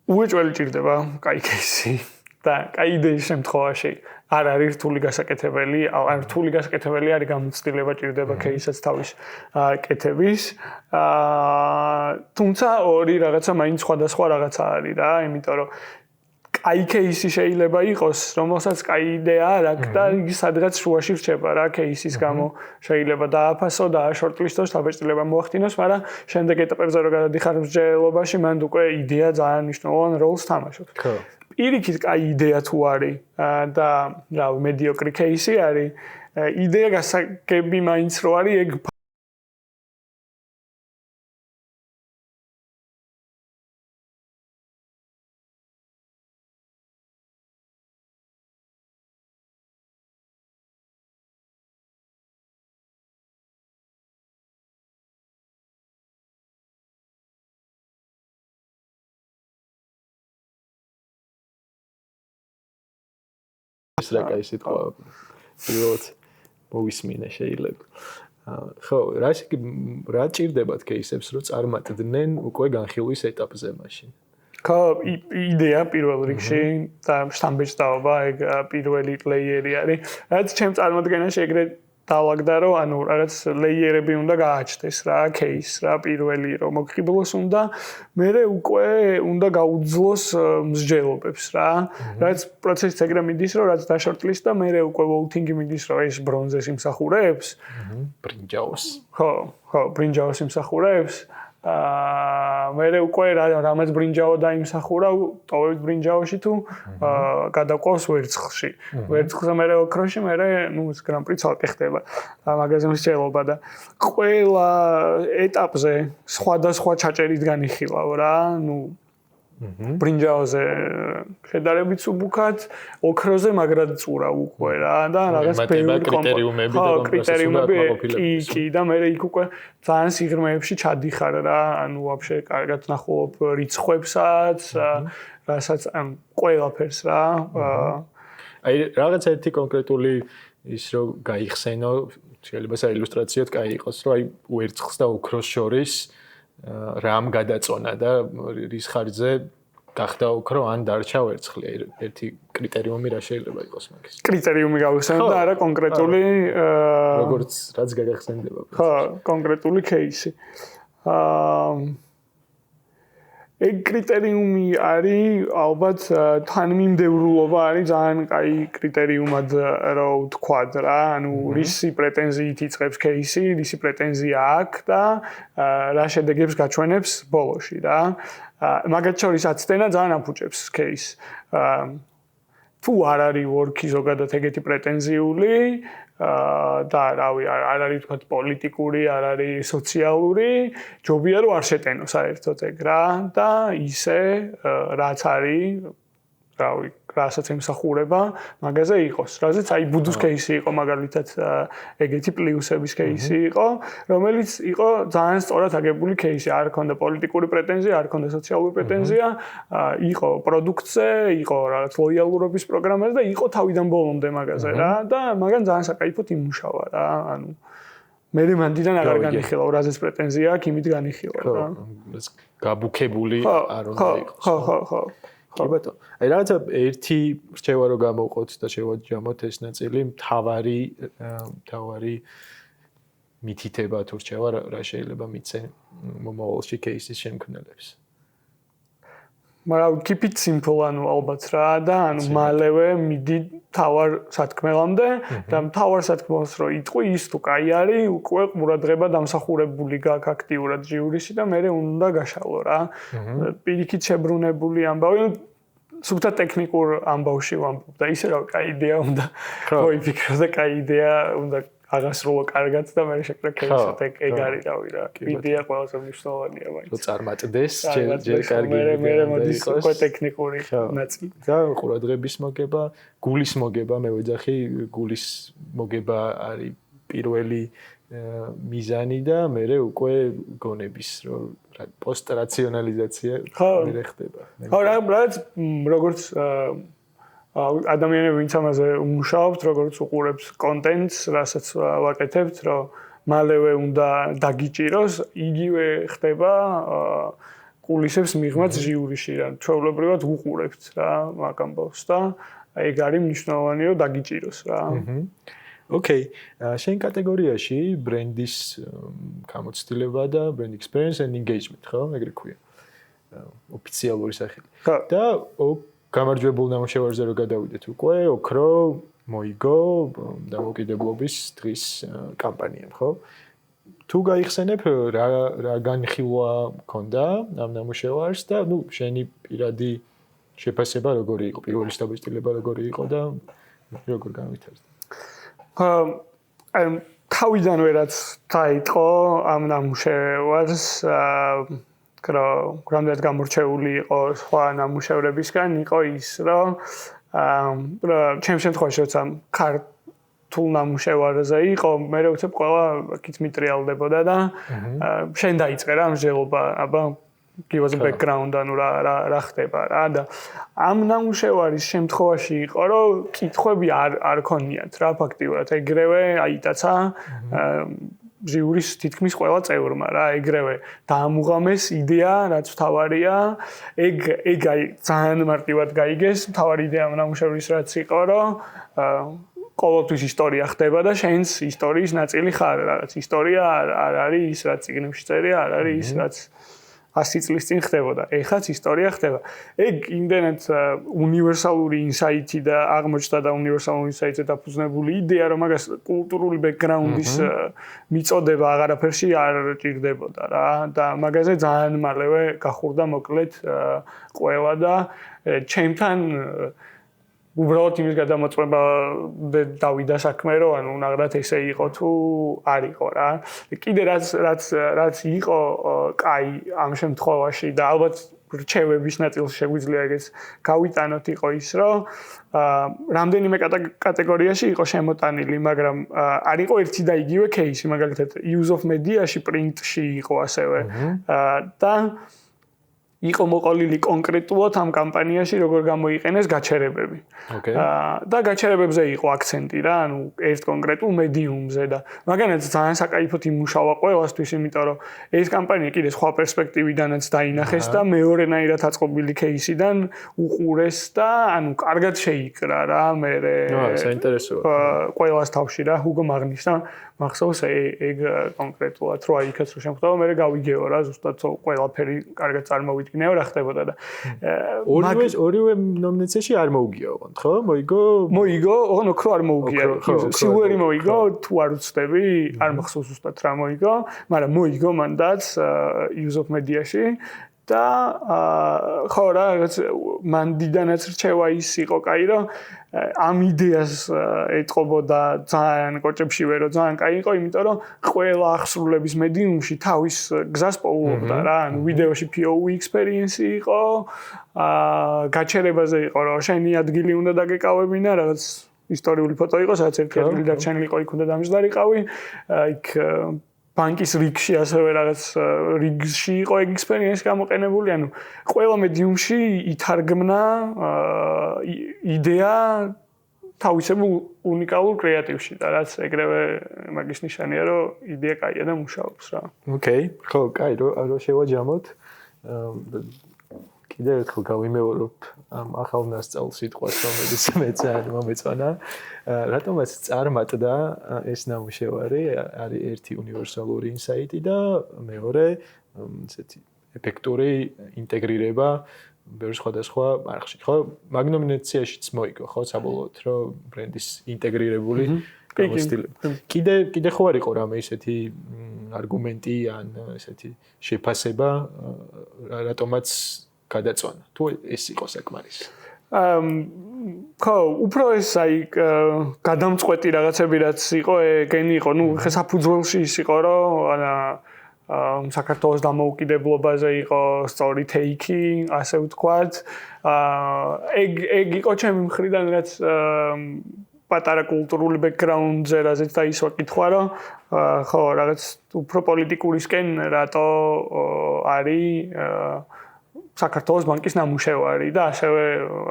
უეჭველი ჭირდება კაი кейსი და კაი იდეის შემთხვევაში არ არის რთული გასაკეთებელი, არ რთული გასაკეთებელი არის გამოცდილება ჭირდება кейსაც თავის კეთების. თუმცა ორი რაღაცა მაინც სხვადასხვა რაღაცა არის რა, იმიტომ რომ კაი кейსი შეიძლება იყოს, რომელსაც კაი იდეა არ აქვს და იგი სადღაც შუაში რჩება რა кейსის გამო. შეიძლება დააფასო და შორტლისტოს დაბეჭდილება მოახდინოს, მაგრამ შემდეგ ეტაპებზე რო გადადიხარ მსჯელობაში, მანდ უკვე იდეა ძალიან მნიშვნელოვან როლს თამაშობს. ხო. პირიქით კაი იდეა თუ არის და რა მედიოკრი кейსი არის იდეა გასაგები მაინც რო არის ეგ ეს რა კაი სიტყვა პირველად მოვისმინე შეიძლება. ხო, რა ჭირდებათ кейსებს რომ წარმატდნენ უკვე განხილვის ეტაპზე მაშინ. ხო, იდეა პირველ რიგში და შთამბეჭდაობა ეგ პირველი ლეიერი არის. რაც ჩემ წარმოდგენაში ეგრეთ დავაგდა რომ ანუ რაღაც ლეიერები უნდა გააჩნდეს რა кейს რა პირველი რომ მოგხიბლოს უნდა მერე უკვე უნდა გაუძლოს მსჯელობებს რა რაც პროცესიც ეგრე მიდის რომ რაც დაშორტლის და მერე უკვე ვოუთინგი მიდის რომ ეს ბრონზეს იმსახურებს ბრინჯაოს ხო ბრინჯაოს იმსახურებს მერე უკვე რამაც ბრინჯაო დაიმსახურა ტოვებთ ბრინჯაოში თუ გადაყავს ვერცხლში ვერცხლზე მერე ოქროში მერე ნუ ეს გრან-პრი ცალკე ხდება მაგაზე მსჯელობა და ყველა ეტაპზე სხვადასხვა ჩაჭერით განიხილავ რა ნუ ბრინჯაოზე შედარებით უბუქად ოქროზე მაგრად წურა უკვე რა და რაღაც კრიტერიუმები კი და მე იქ უკვე ძალიან სიღრმეებში ჩადიხარ რა ანუ ვაფშე კარგად ნახულობ რიცხვებსაც რასაც ან ყველაფერს რა აი რაღაც ერთი კონკრეტული ის რომ გაიხსენო შეიძლება საილუსტრაციოდ კაი იყოს რომ აი ვერცხლს და ოქროს შორის რამ გადაწონა და რის ხარჯზე გახდა უფრო ან დარჩა ვერცხლი. ერთი კრიტერიუმი რა შეიძლება იყოს მაგის. კრიტერიუმი გავიხსენებ და არა კონკრეტული როგორც რაც გაგახსენდება. ხო, კონკრეტული кейსი. ეგ კრიტერიუმი არის ალბათ თანმიმდევრულობა არის ძალიან კაი კრიტერიუმად რა ვთქვათ რა, ანუ რისი პრეტენზიით იწყებს кейსი, რისი პრეტენზია აქვს და რა შედეგებს გაჩვენებს ბოლოში რა. მაგათ შორის აცდენა ძალიან აფუჭებს кейსს. თუ არ არის work-ი ზოგადად ეგეთი პრეტენზიული და რავი არ არის თქვა პოლიტიკური, არ არის სოციალური, ჯობია რომ არ შეტენო საერთოდ ეგ რა და ისე რაც არის რავი რასაც ემსახურება მაგაზე იყოს. რაზეც აი ბუდუს кейსი იყო მაგალითად ეგეთი პლუსების кейსი იყო, რომელიც იყო ძალიან სწორად აგებული кейსი. არ ქონდა პოლიტიკური პრეტენზია, არ ქონდა სოციალური პრეტენზია, იყო პროდუქტზე, იყო რაღაც ლოიალურობის პროგრამაზე და იყო თავიდან ბოლომდე მაგაზე რა და მაგან ძალიან საკაიფოდ იმუშავა რა. ანუ მე მანდიდან აღარ განიხილა, რაზეც პრეტენზია აქვს, იმით განიხილა რა. გაბუქებული არ უნდა იყოს. ხო. კი ბატონო. აი რაღაცა ერთი რჩევა რო გამოვყოთ და შევაჯამოთ ეს ნაწილი, მთავარი მითითება თუ რჩევა რა შეიძლება მიცე მომავალში кейსის შემქმნელებს. მაგრამ keep it simple ანუ ალბათ რა და ანუ მალევე მიდი თავარ სათქმელამდე და თავარ სათქმელს რო იტყვი ის თუ კაი არის უკვე ყურადღება დამსახურებული გაქვს აქტიურად ჟიურიში და მე უნდა გაშალო რა. პირიქით შებრუნებული ამბავი სულ ტექნიკურ ამბავში ვამბობ და ისე რა კაი იდეა უნდა მოიფიქრო და კაი იდეა უნდა აღასრულო კარგად და მე შეკრა кейსად ეგ არის რავი რა. იდეა ყველაზე მნიშვნელოვანია მაინც. რო წარმატდეს ჯერ კარგი მე მოდის უკვე ტექნიკური ნაწილი. და ყურადღების მოგება, გულის მოგება, მე ვეძახი გულის მოგება არის პირველი მიზანი და მე უკვე გონების პოსტრაციონალიზაცია მე ხდება. ხო რა როგორც ადამიანები ვინც ამაზე უმუშაობთ, როგორც უყურებს კონტენტს, რასაც ვაკეთებთ, რომ მალევე უნდა დაგიჭიროს, იგივე ხდება კულისებს მიღმაც ჟიურიში რა. ჩვეულებრივად უყურებთ რა მაგ ამბავს და ეგ არის მნიშვნელოვანი რომ დაგიჭიროს რა. Okay, შენ კატეგორიაში ბრენდის გამოცდილება და brand experience and engagement, ხო? ეგრე ქვია. ოფიციალური სახელი. და გამარჯვებულ ნამუშევარზე რო გადავიდეთ უკვე, ოქრო მოიგო დამოუკიდებლობის დღის კამპანიამ, ხო? თუ გაიხსენებ რა განხილვა მქონდა ამ ნამუშევარს და ნუ შენი პირადი შეფასება როგორი იყო, პირველი შთაბეჭდილება როგორი იყო და როგორ განვითარდა? თავიდანვე რაც დაიწყო ამ ნამუშევარს რამდენად გამორჩეული იყო სხვა ნამუშევრებისგან იყო ის რომ ჩემს შემთხვევაში როცა ქართულ ნამუშევარზე იყო მე ვუცებ ყველა კიც მიტრიალდებოდა და შენ დაიწყე რა მსჯელობა აბა give us a background ანუ რა ხდება რა და ამ ნამუშევარის შემთხვევაში იყო რომ კითხვები არ ქონიათ რა ფაქტიურად ეგრევე აიტაცა ჟიურის თითქმის ყველა წევრმა რა ეგრევე დაამუღამეს იდეა რაც თავარია ეგ ძალიან მარტივად გაიგეს თავარი იდეა ნამუშევრის რაც იყო რომ ყოველთვის ისტორია ხდება და შენს ისტორიის ნაწილი ხარ რაც ისტორია არ არის ის რაც წიგნებში წერია არ არის ის რაც 100 წლის წინ ხდებოდა. ეხაც ისტორია ხდება. ეგ იმდენად უნივერსალური ინსაიტი და აღმოჩნდა და უნივერსალური ინსაიტზე დაფუძნებული იდეა, რომ მაგას კულტურული ბექგრაუნდის მიწოდება აღარაფერში არ ჭირდებოდა რა. და მაგაზე ძალიან მალევე გახურდა მოკლედ ყველა და ჩემთან უბრალოდ იმის გადამოწმება დავიდა საქმე რომ ანუ ნაღდათ ესე იყო თუ არ იყო რა. კიდე რაც იყო კაი ამ შემთხვევაში და ალბათ რჩევების ნაწილში შეგვიძლია ეგეც გავიტანოთ იყო ის რომ რამდენიმე კატეგორიაში იყო შემოტანილი, მაგრამ არ იყო ერთი და იგივე кейსი, მაგალითად use of media-ში, print-ში იყო ასევე და იყო მოყოლილი კონკრეტულად ამ კამპანიაში როგორ გამოიყენეს გაჩერებები. და გაჩერებებზე იყო აქცენტი რა, ანუ ერთ კონკრეტულ მედიუმზე და მაგანაც ძალიან საკაიფოდ იმუშავა ყველასთვის, იმიტომ რომ ეს კამპანია კიდე სხვა პერსპექტივიდანაც დაინახეს და მეორენაირად აწყობილი кейსიდან უყურეს და ანუ კარგად შეიკრა რა მე საინტერესოა. ყველას თავში რა ჰუგო მაგნისს და მახსოვს ეგ კონკრეტულად რო აიქაც რო შემხვდა მე გავიგეო რა ზუსტად ყველაფერი კარგად წარმოვიდგინეო რა ხდებოდა და ორივე ნომინაციაში არ მოუგია ოღონდ ხო მოიგო ოღონდ ოქრო არ მოუგია სილვერი მოიგო თუ არ უცდები არ მახსოვს ზუსტად რა მოიგო მაგრამ მოიგო მანდაც use of media-ში და ხო რა მანდიდანაც რჩევა ის იყო კაი რომ ამ იდეას ეთყობოდა ძალიან კოჭებშივე რომ ძალიან კაი იყო იმიტომ რომ ყველა აღსრულების მედიუმში თავის გზას პოულობდა რა ანუ ვიდეოში POV experience იყო გაჩერებაზე იყო რომ შენი ადგილი უნდა დაგეკავებინა რაღაც ისტორიული ფოტო იყო სადაც ერთი ადგილი დარჩენილი იყო იქ უნდა დამჯდარიყავი იქ ბანკის რიგში ასევე რაღაც რიგში იყო ეგ ექსპერიენსი გამოყენებული, ანუ ყველა მედიუმში ითარგმნა იდეა თავისებურ უნიკალურ კრეატივში და რაც ეგრევე მაგის ნიშანია, რომ იდეა კაია და მუშაობს რა. ოკეი, ხო, კაი, რომ შევაჯამოთ. კიდევ ერთხელ გავიმეორებ ამ ახალ ნასწავლ სიტყვას, რომელიც მე ძალიან მომეწონა. რატომაც წარმატდა ეს ნამუშევარი, არის ერთი უნივერსალური ინსაიტი და მეორე ესეთი ეფექტური ინტეგრირება ბევრ სხვადასხვა არხში, ხო? მაგ ნომინაციაშიც მოიგო, ხო, საბოლოოდ, რომ ბრენდის ინტეგრირებული გამოსტილება. კიდე ხო არ იყო რამე ისეთი არგუმენტი ან ესეთი შეფასება, რატომაც გადაწონა. თუ ეს იყო საკმარისი. ხო, უფრო ეს აი გადამწყვეტი რაღაცები რაც იყო, ეგენი იყო, ნუ ხე საფუძველში ის იყო, რომ ანა საქართველოს დამოუკიდებლობაზე იყო story taking, ასე ვთქვათ. ეგ იყო ჩემი მხრიდან რაც პატარა კულტურული background-ზე რაზეც დაისვა კითხვა, რომ ხო, რაღაც უფრო პოლიტიკურისკენ რატო არის საქართველოს ბანკის ნამუშევარი და ასევე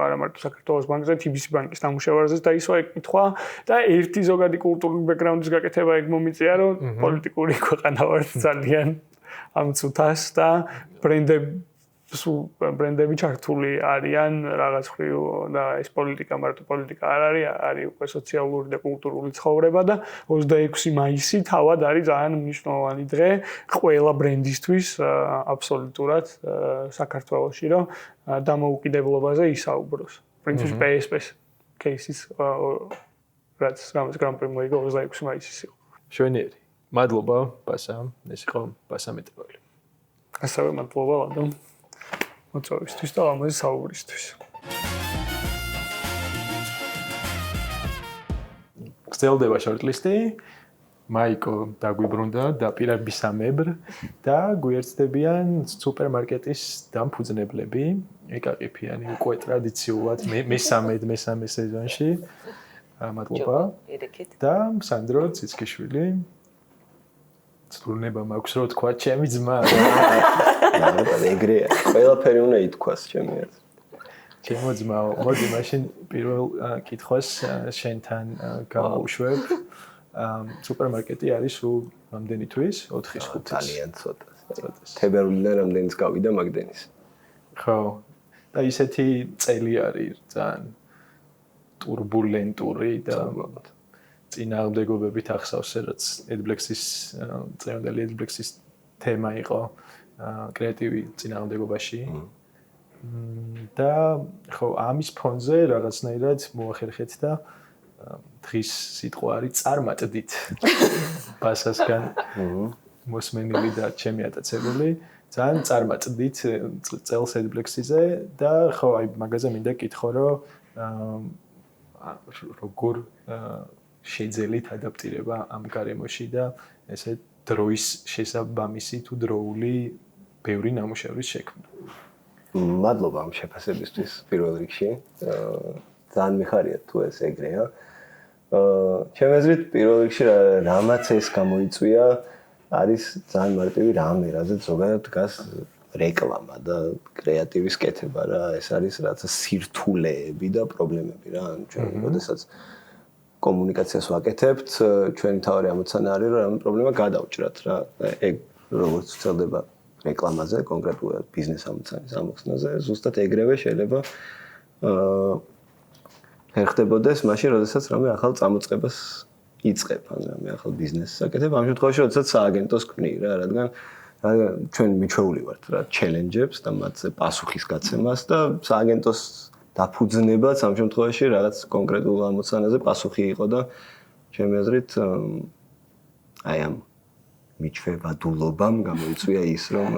არა მარტო საქართველოს ბანკზე, TBC ბანკის ნამუშევარზეც დაისვა ეგ კითხვა და ერთი ზოგადი კულტურული ბექგრაუნდის გაკეთება ეგ მომიწია, რომ პოლიტიკური ქვეყანა ვართ ძალიან ამ წუთას და ბრენდები ჩართული არიან რაღაც ხრივ და ეს პოლიტიკა მარტო პოლიტიკა არ არის უკვე სოციალური და კულტურული ცხოვრება და 26 მაისი თავად არის ძალიან მნიშვნელოვანი დღე ყველა ბრენდისთვის აბსოლუტურად საქართველოში რომ დამოუკიდებლობაზე ისაუბროს. პრინციპში PSP-ს кейსის რაც გრან-პრი მოიგო 26 მაისის იყო. შვენიერი. მადლობა ბასა, ეს იყო ბასა მეტყველი. ასევე მადლობა ლანდო. მოწვევისთვის და ამაზე საუბრისთვის. გრძელდება შორტლისტი. მაიკო დაგვიბრუნდა დაპირებისამებრ და გვიერთდებიან სუპერმარკეტის დამფუძნებლები, ეკაკიფიანი უკვე ტრადიციულად მესამე სეზონში. მადლობა. და სანდრო ციცქიშვილი. ცდურნება მაქვს რო თქვა ჩემი ძმა. ეგრეა. ყველაფერი უნდა ითქვას ჩემი აზრით. ჩემო ძმაო, მოდი მაშინ პირველ კითხვას შენთან გავუშვებ. სუპერმარკეტი არის სულ რამდენი თვის? 4-5 თვის. ძალიან ცოტა. თებერვლიდან რამდენიც გავიდა მაგდენის. ხო. და ისეთი წელი არის ძალიან турბულენტური და წინააღმდეგობებით ახსავს, რაც Adblacks-ის წევანდელი Adblacks-ის თემა იყო კრეატივი წინააღმდეგობაში. და ხო, ამის ფონზე რაღაცნაირად მოახერხეთ და დღის სიტყვა არის წარმატდით. ბასასგან მოსმენილი და ჩემი ატაცებული. ძალიან წარმატდით წელს Adblacks-ზე და ხო, აი მაგაზე მინდა კითხო, რომ როგორ შეძელით ადაპტირება ამ გარემოში და ესე დროის შესაბამისი თუ დროული ბევრი ნამუშევრის შექმნა. მადლობა ამ შეფასებისთვის პირველ რიგში. ძალიან მიხარია თუ ეს ეგრეა. ჩემი აზრით პირველ რიგში რამაც ეს გამოიწვია არის ძალიან მარტივი რამე, რაზეც ზოგადად დგას რეკლამა და კრეატივის კეთება რა, ეს არის რაც სირთულეები და პრობლემები რა, ჩვენ როდესაც კომუნიკაციას ვაკეთებთ, ჩვენი თავი ამოცანა არის რომ ამ პრობლემა გადავჭრათ რა. ეგ როგორც ვრცელდება რეკლამაზე, კონკრეტულად ბიზნეს ამოცანის ამოხსნაზე, ზუსტად ეგრევე შეიძლება ხერხდებოდეს მაშინ, როდესაც რამე ახალ წამოწყებას იწყებ, ან რამე ახალ ბიზნესს აკეთებ, ამ შემთხვევაში როდესაც სააგენტოს ქმნი რა, რადგან ჩვენ მიჩვეული ვართ რა ჩელენჯებს და მათზე პასუხის გაცემას და სააგენტოს დაფუძნებაც ამ შემთხვევაში რაღაც კონკრეტულ ამოცანაზე პასუხი იყო და ჩემი აზრით აი ამ მიჩვევადულობამ გამოიწვია ის რომ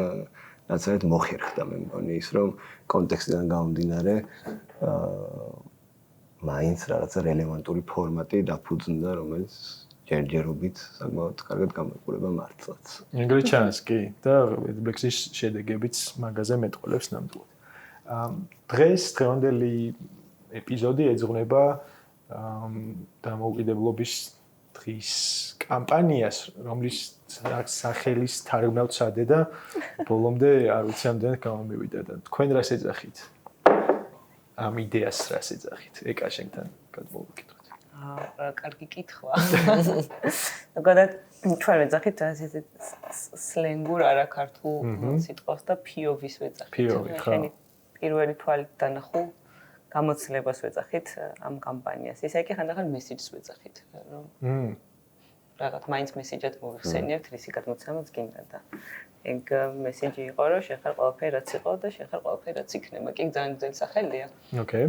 რაც არის მოხერხდა მე მგონი ის რომ კონტექსტიდან გამომდინარე მაინც რაღაცა რელევანტური ფორმატი დაფუძნდა რომელიც ჯერჯერობით საკმაოდ კარგად გამოიყურება მართლაც. ეგრე ჩანს კი და Netflix-ის შედეგებიც მაგაზე მეტყოლებს ნამდვილად. დღეს დღევანდელი ეპიზოდი ეძღვნება დამოუკიდებლობის დღის კამპანიას, რომლის სახელის თარგმნავთ სადე და ბოლომდე არ ვიცი ამდენად გამომივიდა და თქვენ რას ეძახით? ამ იდეას რას ეძახით? ეკა შენთან გადმოვიკითხოთ. კარგი კითხვა. ზოგადად ჩვენ ვეძახით ასეთი სლენგურ არაქართულ სიტყვას და POV-ს ვეძახით. შენი პირველი თვალით დანახულ გამოცდილებას ვეძახით ამ კამპანიას. ისე კი ხანდახან მესიჯს ვეძახით, რომ რაღაც მაინც მესიჯად მოვიხსენიებთ, რისი გადმოცემაც გინდა და ეგ მესიჯი იყო, რომ შეხარ ყველაფერი რაც იყო და შეხარ ყველაფერი რაც იქნება. კი ძალიან ძველი სახელია. ოკეი.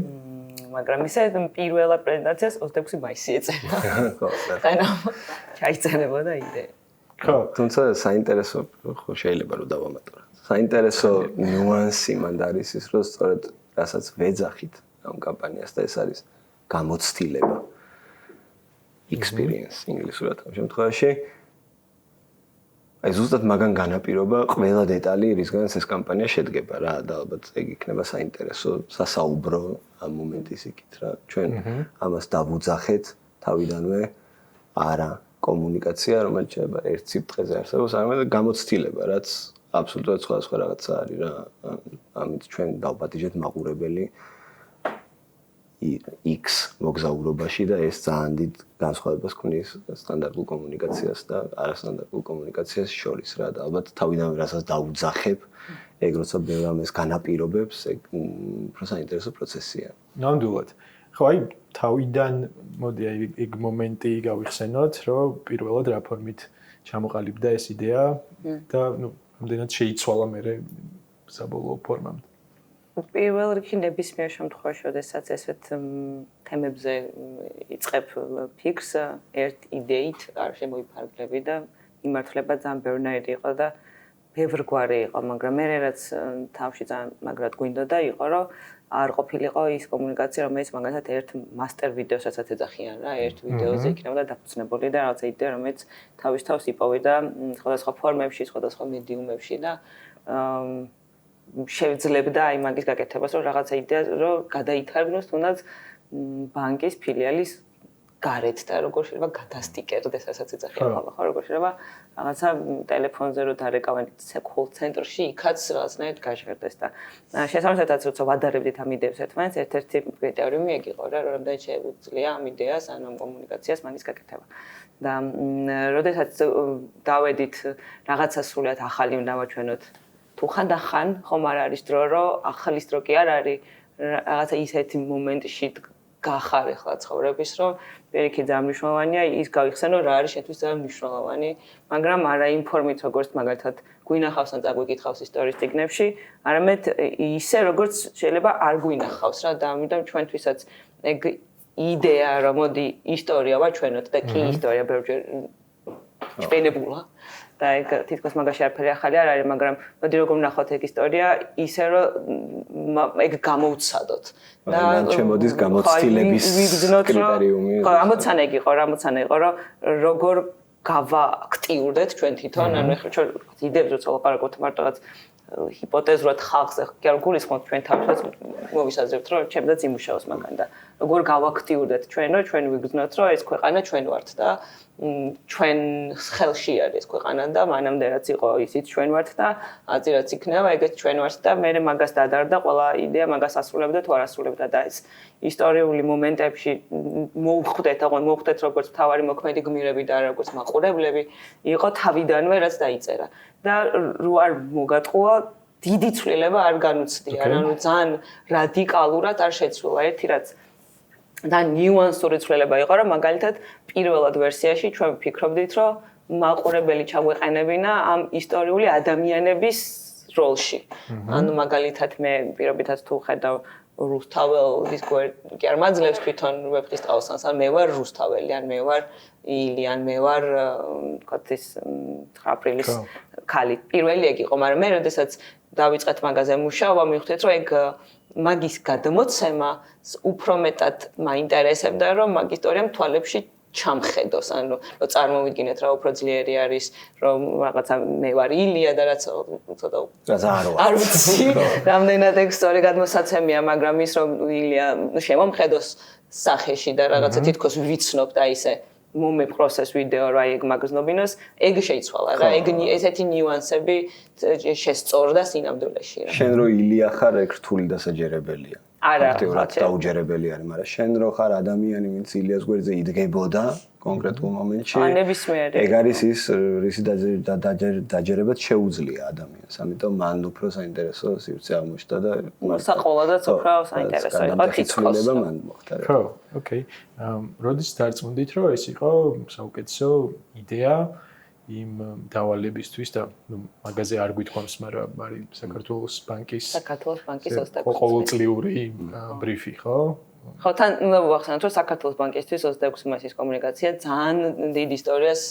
მაგრამ ისე პირველ პრეზენტაციას 26 მაისი ეწევა. ხო, ანუ ჩაიწერებოდა იდეა. ხო, თუმცა საინტერესო ხო შეიძლება რომ დავამატო. საინტერესო ნუანსი მანდ არის ის, რომ სწორედ რასაც ვეძახით ამ კამპანიას და ეს არის გამოცდილება. experience ინგლისურად ამ შემთხვევაში აი ზუსტად მაგან განაპირობა ყველა დეტალი რისგანაც ეს კამპანია შედგება რა და ალბათ ეგ იქნება საინტერესო სასაუბრო ამ მომენტის იქით რა ჩვენ ამას დავუძახეთ თავიდანვე არა კომუნიკაცია რომელიც შეიძლება ერთ სიტყვაზე არსებობს არამედ გამოცდილება რაც აბსოლუტურად სხვა რაღაცა არის რა ამით ჩვენ დავპატიჟეთ მაყურებელი X მოგზაურობაში და ეს ძალიან დიდ განსხვავებას ქმნის სტანდარტულ კომუნიკაციას და არასტანდარტულ კომუნიკაციას შორის რა და ალბათ თავიდან რასაც დაუძახებ ეგ როცა ბევრ ამას განაპირობებს ეგ უფრო საინტერესო პროცესია. ნამდვილად. ხო აი თავიდან მოდი აი ეგ მომენტი გავიხსენოთ რომ პირველად რა ფორმით ჩამოყალიბდა ეს იდეა და ნუ ამდენად შეიცვალა მერე საბოლოო ფორმამდე. პირველ რიგში ნებისმიერ შემთხვევაში, როდესაც ესეთ თემებზე იწყებ ფიქრს, ერთ იდეით არ შემოიფარგლები და იმართლება ძალიან ბევრნაირი იყო და ბევრგვარი იყო, მაგრამ მე რაც თავში ძალიან მაგრად გვინდოდა იყო, რომ არ ყოფილიყო ის კომუნიკაცია, რომელიც მაგალითად ერთ მასტერ ვიდეოსაც ეძახიან რა, ერთ ვიდეოზე იქნებოდა დაფუძნებული და რაღაცა იდეა, რომელიც თავის თავს იპოვიდა სხვადასხვა ფორმებში, სხვადასხვა მედიუმებში და შევძლებდა აი მაგის გაკეთებას, რომ რაღაცა იდეა რომ გადაითარგმნოს თუნდაც ბანკის ფილიალის გარეთ და როგორ შეიძლება გადასტიკერდეს, ასაც ეძახიან ხოლმე, ხო, როგორ შეიძლება რაღაცა ტელეფონზე რომ დარეკავენ call ცენტრში, იქაც რაღაცნაირად გაჟღერდეს და შესაბამისად როცა ვადარებდით ამ იდეებს ერთმანეთს, ერთ-ერთი კრიტერიუმი ეგ იყო რა, რომ რამდენად შეუძლია ამ იდეას, ან ამ კომუნიკაციას მაგის გაკეთება. და როდესაც დავედით რაღაცა სრულად ახალი უნდა დავაჩვენოთ თუ ხანდახან ხომ არ არის დრო რომ ახალის დრო კი არ არის რაღაცა ისეთი მომენტში გახარ ახლა ცხოვრების რომ პირიქით ძალიან მნიშვნელოვანია ის გავიხსენო რა არის შენთვის ძალიან მნიშვნელოვანი მაგრამ არა იმ ფორმით როგორც მაგალითად გვინახავს ან წაგვიკითხავს ისტორიის წიგნებში არამედ ისე როგორც შეიძლება არ გვინახავს რა და ამიტომ ჩვენთვისაც ეგ იდეა რომ მოდი ისტორია ვაჩვენოთ და კი ისტორია ბევრჯერ ჩვენებულა და ეგ თითქოს მაგაში არაფერი ახალი არ არის, მაგრამ მოდი როგორ ვნახოთ ეგ ისტორია, ისე რომ ეგ გამოვცადოთ. და შემოდის გამოცდილების კრიტერიუმი. ხო, ამოცანა იგი იყო, რომ როგორ გავაქტიურდეთ ჩვენ თვითონ, ანუ ეხლა ჩვენ იდეებს როცა ლაპარაკობთ მარტოაც ჰიპოთეზურად ხალხზე კი არ გულისხმობთ ჩვენ თავსაც მოვისაზრებთ, რომ ჩემდაც იმუშაოს მაგან და როგორ გავაქტიურდეთ ჩვენ, რომ ჩვენ ვიგრძნოთ, რომ ეს ქვეყანა ჩვენ ვართ და ჩვენ ხელში არის ქვეყანა და მანამდე რაც იყო ისიც ჩვენ ვართ და აზრი რაც იქნება ეგეც ჩვენ ვართ და მე მაგას დადარდა ყველა იდეა მაგას ასრულებდა თუ არ ასრულებდა და ეს ისტორიული მომენტებში მოვხვდეთ როგორც თავარი მოქმედი გმირები და როგორც მაყურებლები იყო თავიდანვე რაც დაიწერა და რო არ მოგატყუა დიდი ცვლილება არ განუცდია ანუ ძალიან რადიკალურად არ შეცვლა ერთი რაც და ნიუანსური ცვლილება იყო რომ მაგალითად პირველად ვერსიაში ჩვენ ვფიქრობდით რომ მაყურებელი ჩაგვეყენებინა ამ ისტორიული ადამიანების როლში ანუ მაგალითად მე პირობითად თუ ხედავ რუსთაველის კი არ მაძლევს თვითონ ვეფხის ტყავსანს ან მე ვარ რუსთაველი ან მე ვარ ილი ან მე ვარ თქვათ ის 9 აპრილის ქალი პირველი ეგ იყო მაგრამ მე როდესაც დავიწყეთ მაგაზე მუშაობა მივხვდით რომ ეგ მაგის გადმოცემა უფრო მეტად მაინტერესებდა რომ მაგ ისტორიამ თვალებში ჩამხედოს ანუ რომ წარმოვიდგინეთ რა უფრო ძლიერი არის რომ რაღაცა მე ვარ ილია და რაც ცოტა არ ვიცი რამდენად ეგ სწორი გადმოსაცემია მაგრამ ის რომ ილია შემომხედოს სახეში და რაღაცა თითქოს ვიცნობ და ისე მომეპყროს ეს ვიდეო რა ეგ მაგზნობინოს ეგ შეიცვალა რა ეგ ესეთი ნიუანსები შესწორდა სინამდვილეში რა შენ რო ილია ხარ ეგ რთული დასაჯერებელია აქტიურად დაუჯერებელი არის მაგრამ შენ რო ხარ ადამიანი ვინც ილიას გვერდზე იდგებოდა კონკრეტულ მომენტში ეგ არის ის რისი დაჯერებაც შეუძლია ადამიანს ამიტომ მან უფრო საინტერესო სივრცე აღმოჩნდა და საყოველადაც უფრო საინტერესო იყო თითქოს მან მოხდა ხო ოკეი როდის დარწმუნდით რომ ეს იყო საუკეთესო იდეა იმ დავალებისთვის და მაგაზე არ გვითქვამს, მაგრამ არის საქართველოს ბანკის 25 ყოველწლიური ბრიფი, ხო? ხო, თან უნდა ვახსენოთ, რომ საქართველოს ბანკისთვის 26 მაისის კომუნიკაცია ძალიან დიდ ისტორიას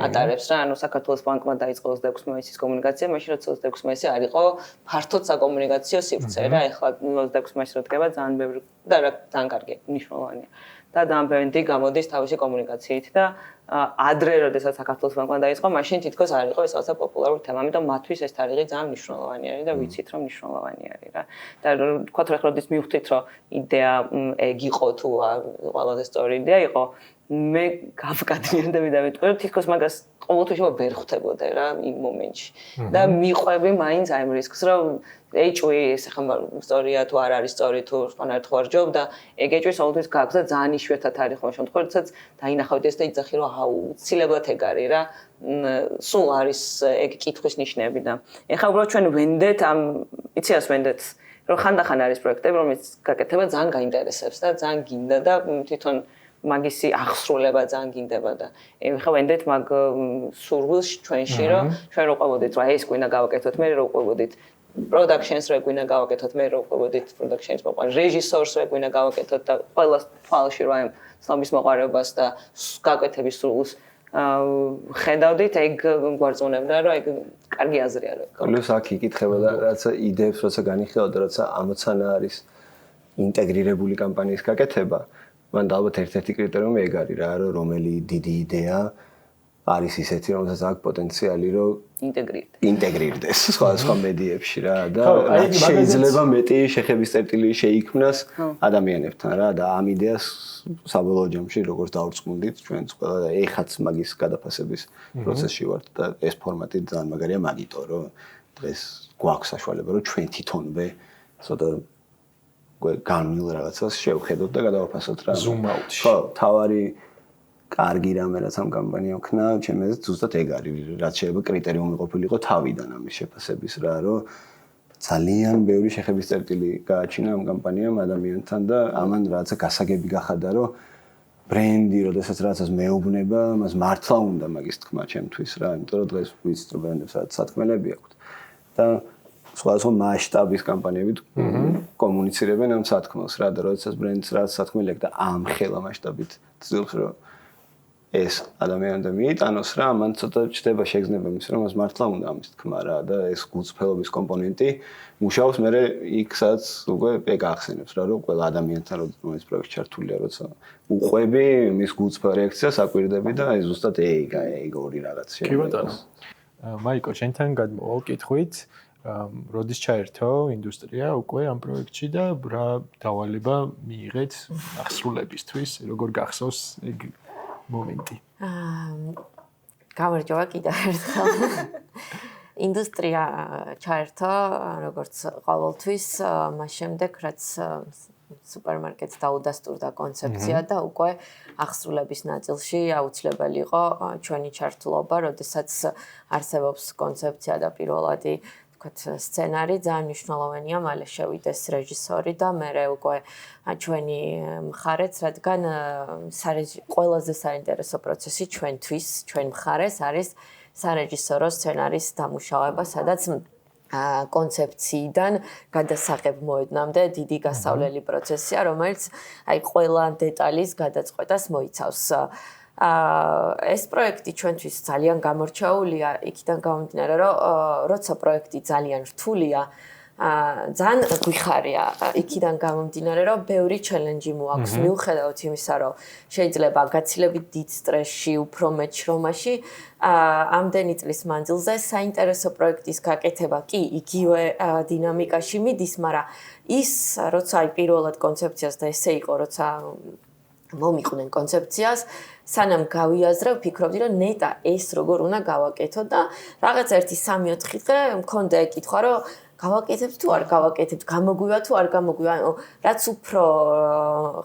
ატარებს რა, ანუ საქართველოს ბანკმა დაიწყო 26 მაისის კომუნიკაცია, მაშინ რაც 26 მაისი არ იყო ფართოდ საკომუნიკაციო სივრცე რა, ეხლა 26 მაისს რო დგება ძალიან ბევრი და რა ძალიან კარგი მნიშვნელოვანია. და ძალიან ბევრი გამოდის თავისი კომუნიკაციით და ადრე როდესაც საქართველოს ბანკმა დაიწყო, მაშინ თითქოს არ იყო ეს რაღაცა პოპულარული თემა, ამიტომ მათთვის ეს თარიღი ძალიან მნიშვნელოვანი არის და ვიცით რომ მნიშვნელოვანი არის რა. და თქვა რომ როდის მივხვდით რომ იდეა ეგ იყო თუ ყველაზე სწორი იდეა იყო, მე გავკადრიანდები და ვიტყვი რომ თითქოს მაგას ყოველთვის ვერ ხვდებოდე რა იმ მომენტში. და მიყვები მაინც აი ამ რისკს რომ ეჭვი ეს ახლა ისტორია თუ არ არის სწორი თუ სხვანაირად ხარ ჯობ და ეგ ეჭვი ყოველთვის გაქვს და ძალიან იშვიათად არის ხოლმე შემთხვევაში, როდესაც დაინახავდი ეს და იცახი რომ აუცილებლად ეგ არის რა. სულ არის ეგ კითხვის ნიშნები და ეხლა უბრალოდ ჩვენ ვენდეთ ამ იცი რას ვენდეთ რომ ხანდახან არის პროექტები რომელიც გაკეთება ძალიან გაინტერესებს და ძალიან გინდა და თვითონ მაგისი აღსრულება ძალიან გინდება და ეხლა ვენდეთ მაგ სურვილს ჩვენში რომ ჩვენ რო ყვებოდით რა ეს გვინდა გავაკეთოთ მე რო ყვებოდით productions რო გვინდა გავაკეთოთ მე რო ყვებოდით productions მოყვარ რეჟისორს რო გვინდა გავაკეთოთ და ყველა თვალში რა ცნობის მოყარებას და გაკეთების სურვილს ხედავდით ეგ გვარწმუნებდა რომ ეგ კარგი აზრი არის. პლუს აქ იკითხება და რაცა იდეებს როცა განიხილავდა რაცა ამოცანა არის ინტეგრირებული კამპანიის გაკეთება მან ალბათ ერთ-ერთი კრიტერიუმი ეგ არის რა რომ რომელი დიდი იდეა არის ისეთი რომელსაც აქვს პოტენციალი რომ ინტეგრირდეს სხვა მედიებში რა და შეიძლება მეტი შეხების წერტილი შეიქმნას ადამიანებთან რა და ამ იდეას საბოლოო ჯამში როგორც დავრწმუნდით ჩვენც ყველა და ეხაც მაგის გადაფასების პროცესში ვართ და ეს ფორმატი ძალიან მაგარია მაგიტო რომ დღეს გვაქვს საშუალება რომ ჩვენ თვითონვე ცოტა განმილ რაღაცას შევხედოთ და გადავაფასოთ რა. Zoom out-ში. ხო, თავარი კარგი რამე რაც ამ კამპანიამ ხნა, ჩემს ზუსტად ეგ არის, რაც შეიძლება კრიტერიუმი ყოფილიყო თავიდან ამის შეფასების რა, რომ ძალიან ბევრი შეხების წერტილი გააჩინა ამ კამპანიამ ადამიანთან და ამან რაღაცა გასაგები გახადა, რომ ბრენდი, როდესაც რაღაცას მეუბნება, მას მართლა უნდა მაგის თქმა ჩემთვის რა, იმიტომ რომ დღეს ვიცით რომ ბრენდებს რაღაც სათქმელები აქვთ. და სხვადასხვა მასშტაბის კამპანიებით კომუნიცირებენ ამ სათქმელს რა და როდესაც ბრენდს რაღაც სათქმელი აქვს და ამ ხელა მასშტაბით ცდილობს რომ ეს ადამიანამდე მიიტანოს რა, მან ცოტა ჩდება შეგრძნება იმის რომ მას მართლა უნდა ამის თქმა რა და ეს გულწრფელობის კომპონენტი მუშაობს მე იქ სადაც უკვე ეგ ახსენებს რა რომ ყველა ადამიანთან რომელიც პროექტში ჩართულია როცა უყვები მის გულწრფელ რეაქციას აკვირდები და ეს ზუსტად ეგ ორი რაღაც შეიძლება. კი ბატონო. მაიკო, შენთან გადმოვალ კითხვით როდის ჩაერთო ინდუსტრია უკვე ამ პროექტში და რა დავალება მიიღეთ აღსრულებისთვის, როგორ გახსოვს ეგ მომენტი? გამარჯობა კიდევ ერთხელ. ინდუსტრია ჩაერთო როგორც ყოველთვის, მას შემდეგ რაც სუპერმარკეტს დაუდასტურდა კონცეფცია და უკვე აღსრულების ნაწილში აუცილებელი იყო ჩვენი ჩართულობა, როდესაც არსებობს კონცეფცია და პირველადი სცენარი, ძალიან მნიშვნელოვანია, მალე შევიდეს რეჟისორი და მერე უკვე ჩვენი მხარეც, რადგან ყველაზე საინტერესო პროცესი ჩვენთვის, ჩვენ მხარეს არის სარეჟისორო სცენარის დამუშავება, სადაც კონცეფციიდან გადასაღებ მოედნამდე დიდი გასავლელი პროცესია, რომელიც ყველა დეტალის გადაწყვეტას მოიცავს. ეს პროექტი ჩვენთვის ძალიან გამორჩეულია, იქიდან გამომდინარე, რომ როცა პროექტი ძალიან რთულია, ძალიან გვიხარია, იქიდან გამომდინარე, რომ ბევრი ჩელენჯი მოაქვს, მიუხედავად იმისა, რომ შეიძლება გაცილებით დიდ სტრესში, უფრო მეტ შრომაში, ამდენი წლის მანძილზე საინტერესო პროექტის გაკეთება კი იგივე დინამიკაში მიდის, მაგრამ ის როცა პირველად კონცეფციას და ესე იყო, როცა მომიყვნენ კონცეფციას, სანამ გავიაზრებ, ფიქრობდი, რომ ნეტა ეს როგორ უნდა გავაკეთო და რაღაც 1-3-4 დღე მქონდა ეკითხვა, რომ გავაკეთებთ თუ არ გავაკეთებთ, გამოგვივა თუ არ გამოგვივა, რაც უფრო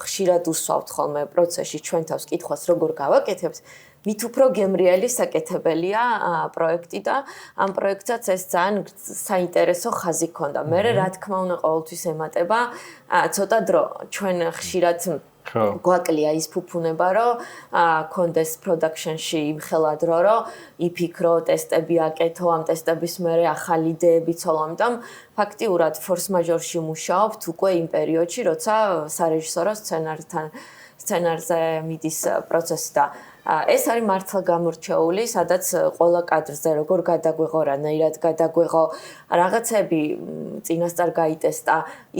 ხშირად უსვავთ ხოლმე პროცესში ჩვენ თავს კითხვას როგორ გავაკეთებთ, მით უფრო გემრიელი საკეთებელია პროექტი და ამ პროექტსაც ეს ძალიან საინტერესო ხაზი ჰქონდა. მე რა თქმა უნდა ყოველთვის ემატება ცოტა დრო, ჩვენ ხშირად გვაკლია ის ფუფუნება, რომ კონდეს პროდაქშენში იმხელა დრო, რომ იფიქრო, ტესტები აკეთო, ამ ტესტების მერე ახალი იდეები ცოლო, ამიტომ ფაქტიურად ფორს მაჟორში მუშაობთ უკვე იმ პერიოდში, როცა სარეჟისორო სცენარზე მიდის პროცესი და ეს არის მართლა გამორჩეული, სადაც ყველა კადრზე როგორ გადაგვეღო, რანაირად გადაგვეღო, რაღაცები წინასწარ გაიტესტა,